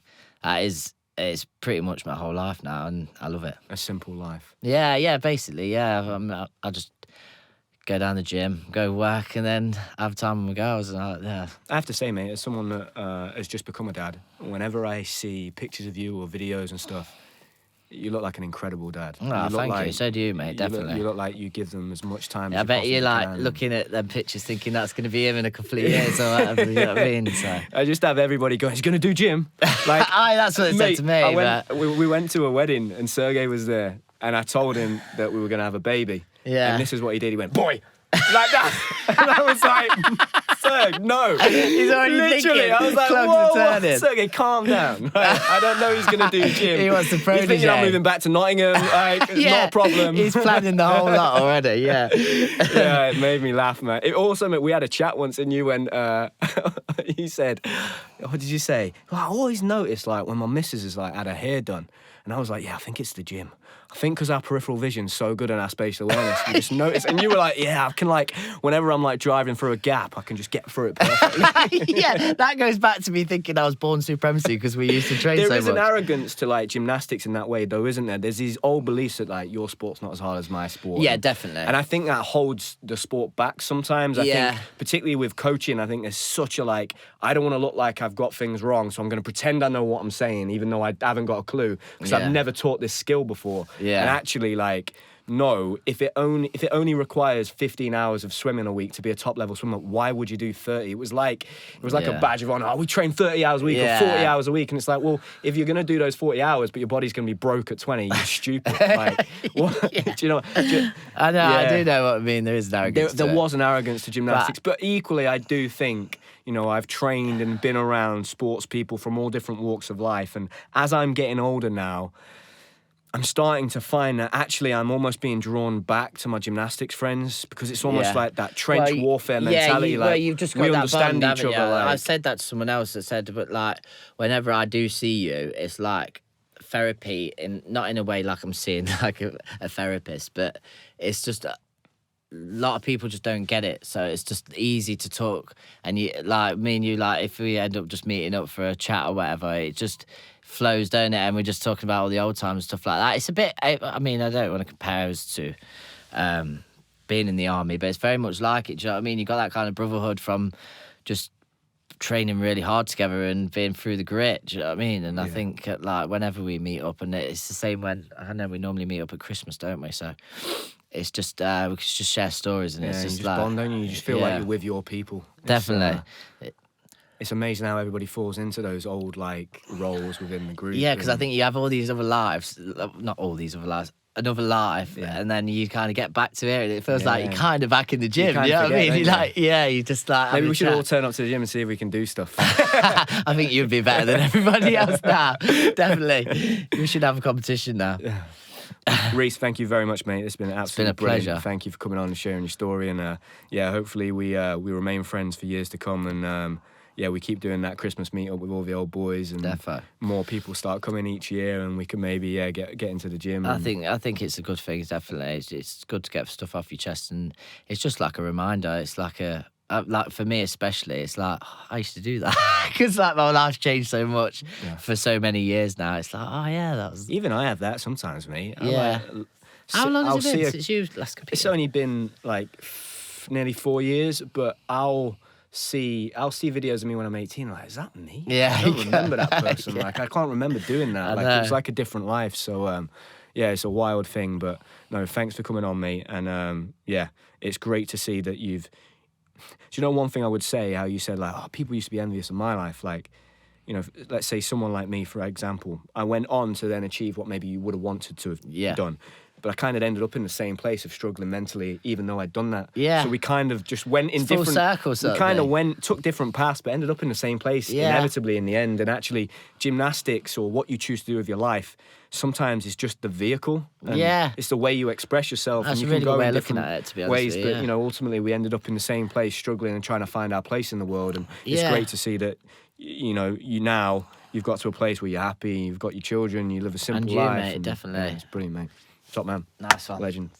it's pretty much my whole life now, and I love it. A simple life. Yeah, basically, yeah. I just go down the gym, go work, and then have time with my girls. And I have to say, mate, as someone that has just become a dad, whenever I see pictures of you or videos and stuff, you look like an incredible dad. Oh, thank you. So do you, mate, definitely. You look like you give them as much time as I bet you're like looking at them pictures thinking that's going to be him in a couple of years or whatever, you know what I mean? So I just have everybody going, he's going to do gym. Like, that's what it said to me. We went to a wedding and Sergey was there and I told him that we were going to have a baby. Yeah. And this is what he did. He went, boy! Like that. And I was like, Serg, no. He's already literally thinking. I was like, whoa, Sergey, calm down. Right? I don't know he's going to do gym. He wants the protege. He's thinking I'm moving back to Nottingham. Like, it's not a problem. He's planning the whole lot already, yeah. Yeah, it made me laugh, man. It also, we had a chat once and you went, you said, what did you say? Well, I always notice, like, when my missus is, like, had her hair done. And I was like, yeah, I think it's the gym. I think because our peripheral vision's so good and our spatial awareness, you just notice. And you were like, yeah, I can, like, whenever I'm, like, driving through a gap, I can just get through it perfectly. Yeah, that goes back to me thinking I was born supremacy because we used to train so much. There is an arrogance to, like, gymnastics in that way, though, isn't there? There's these old beliefs that, like, your sport's not as hard as my sport. Yeah, definitely. And I think that holds the sport back sometimes. I think, particularly with coaching, I think there's such a, like, I don't want to look like I've got things wrong, so I'm going to pretend I know what I'm saying, even though I haven't got a clue, because I've never taught this skill before. Yeah. And actually, like, no, if it only requires 15 hours of swimming a week to be a top level swimmer, why would you do 30? It was like a badge of honor. Oh, we train 30 hours a week or 40 hours a week, and it's like, well, if you're gonna do those 40 hours, but your body's gonna be broke at 20, you're stupid. Like, what? Do you know? I know. Yeah. I do know what I mean. There is an arrogance. There was an arrogance to gymnastics, but equally, I do think, you know, I've trained and been around sports people from all different walks of life, and as I'm getting older now, I'm starting to find that actually I'm almost being drawn back to my gymnastics friends because it's almost like that trench warfare mentality. Well, you've just got we that understand bond, each haven't other. you? Like, I said that to someone else that said, but like, whenever I do see you, it's like therapy, not in a way like I'm seeing like a therapist, but it's just a lot of people just don't get it. So it's just easy to talk, and you like me and you, like if we end up just meeting up for a chat or whatever, it just flows, don't it? And we're just talking about all the old times and stuff like that. It's a bit, I mean, I don't want to compare us to being in the army, but it's very much like it. Do you know what I mean? You got that kind of brotherhood from just training really hard together and being through the grit. Do you know what I mean? And I think like whenever we meet up, and it's the same when I know we normally meet up at Christmas, don't we? So it's just we can just share stories, and it's you just just like bond, don't you? You just feel like you're with your people. Definitely. It's amazing how everybody falls into those old like roles within the group. Yeah, because I think you have all these other lives, not all these other lives, another life, and then you kind of get back to it, and it feels like you're kind of back in the gym. You know what I mean? You're like, you just like. Maybe we should all turn up to the gym and see if we can do stuff. I think you'd be better than everybody else now. Definitely, we should have a competition now. Reece, thank you very much, mate. It's been absolutely a pleasure. brilliant. Thank you for coming on and sharing your story, and hopefully we remain friends for years to come, and we keep doing that Christmas meetup with all the old boys, and more people start coming each year, and we can maybe get into the gym. I think it's a good thing. Definitely, it's good to get stuff off your chest, and it's just like a reminder. It's like like for me especially, it's like I used to do that because like my life's changed so much for so many years now. It's like that was. Even I have that sometimes, mate. How long has it been since you last competed? It's only been like nearly 4 years, but I'll see videos of me when I'm 18. Like, is that me? Yeah, I don't remember that person. Like, I can't remember doing that. Like, it was like a different life. So, it's a wild thing. But no, thanks for coming on, mate. And it's great to see that you've. Do you know one thing I would say? How you said like, people used to be envious of my life. Like, you know, let's say someone like me, for example, I went on to then achieve what maybe you would have wanted to have done. But I kind of ended up in the same place of struggling mentally, even though I'd done that. Yeah. So we kind of just went in different circles. We kind of took different paths, but ended up in the same place inevitably in the end. And actually, gymnastics or what you choose to do with your life sometimes is just the vehicle. And it's the way you express yourself. That's and you really can go good way in of looking different at it, to be honest ways. with you, But you know, ultimately, we ended up in the same place, struggling and trying to find our place in the world. And it's great to see that. You know, you've got to a place where you're happy. You've got your children. You live a simple life. Mate, definitely. It's brilliant, mate. Top man. Nice one. Legend.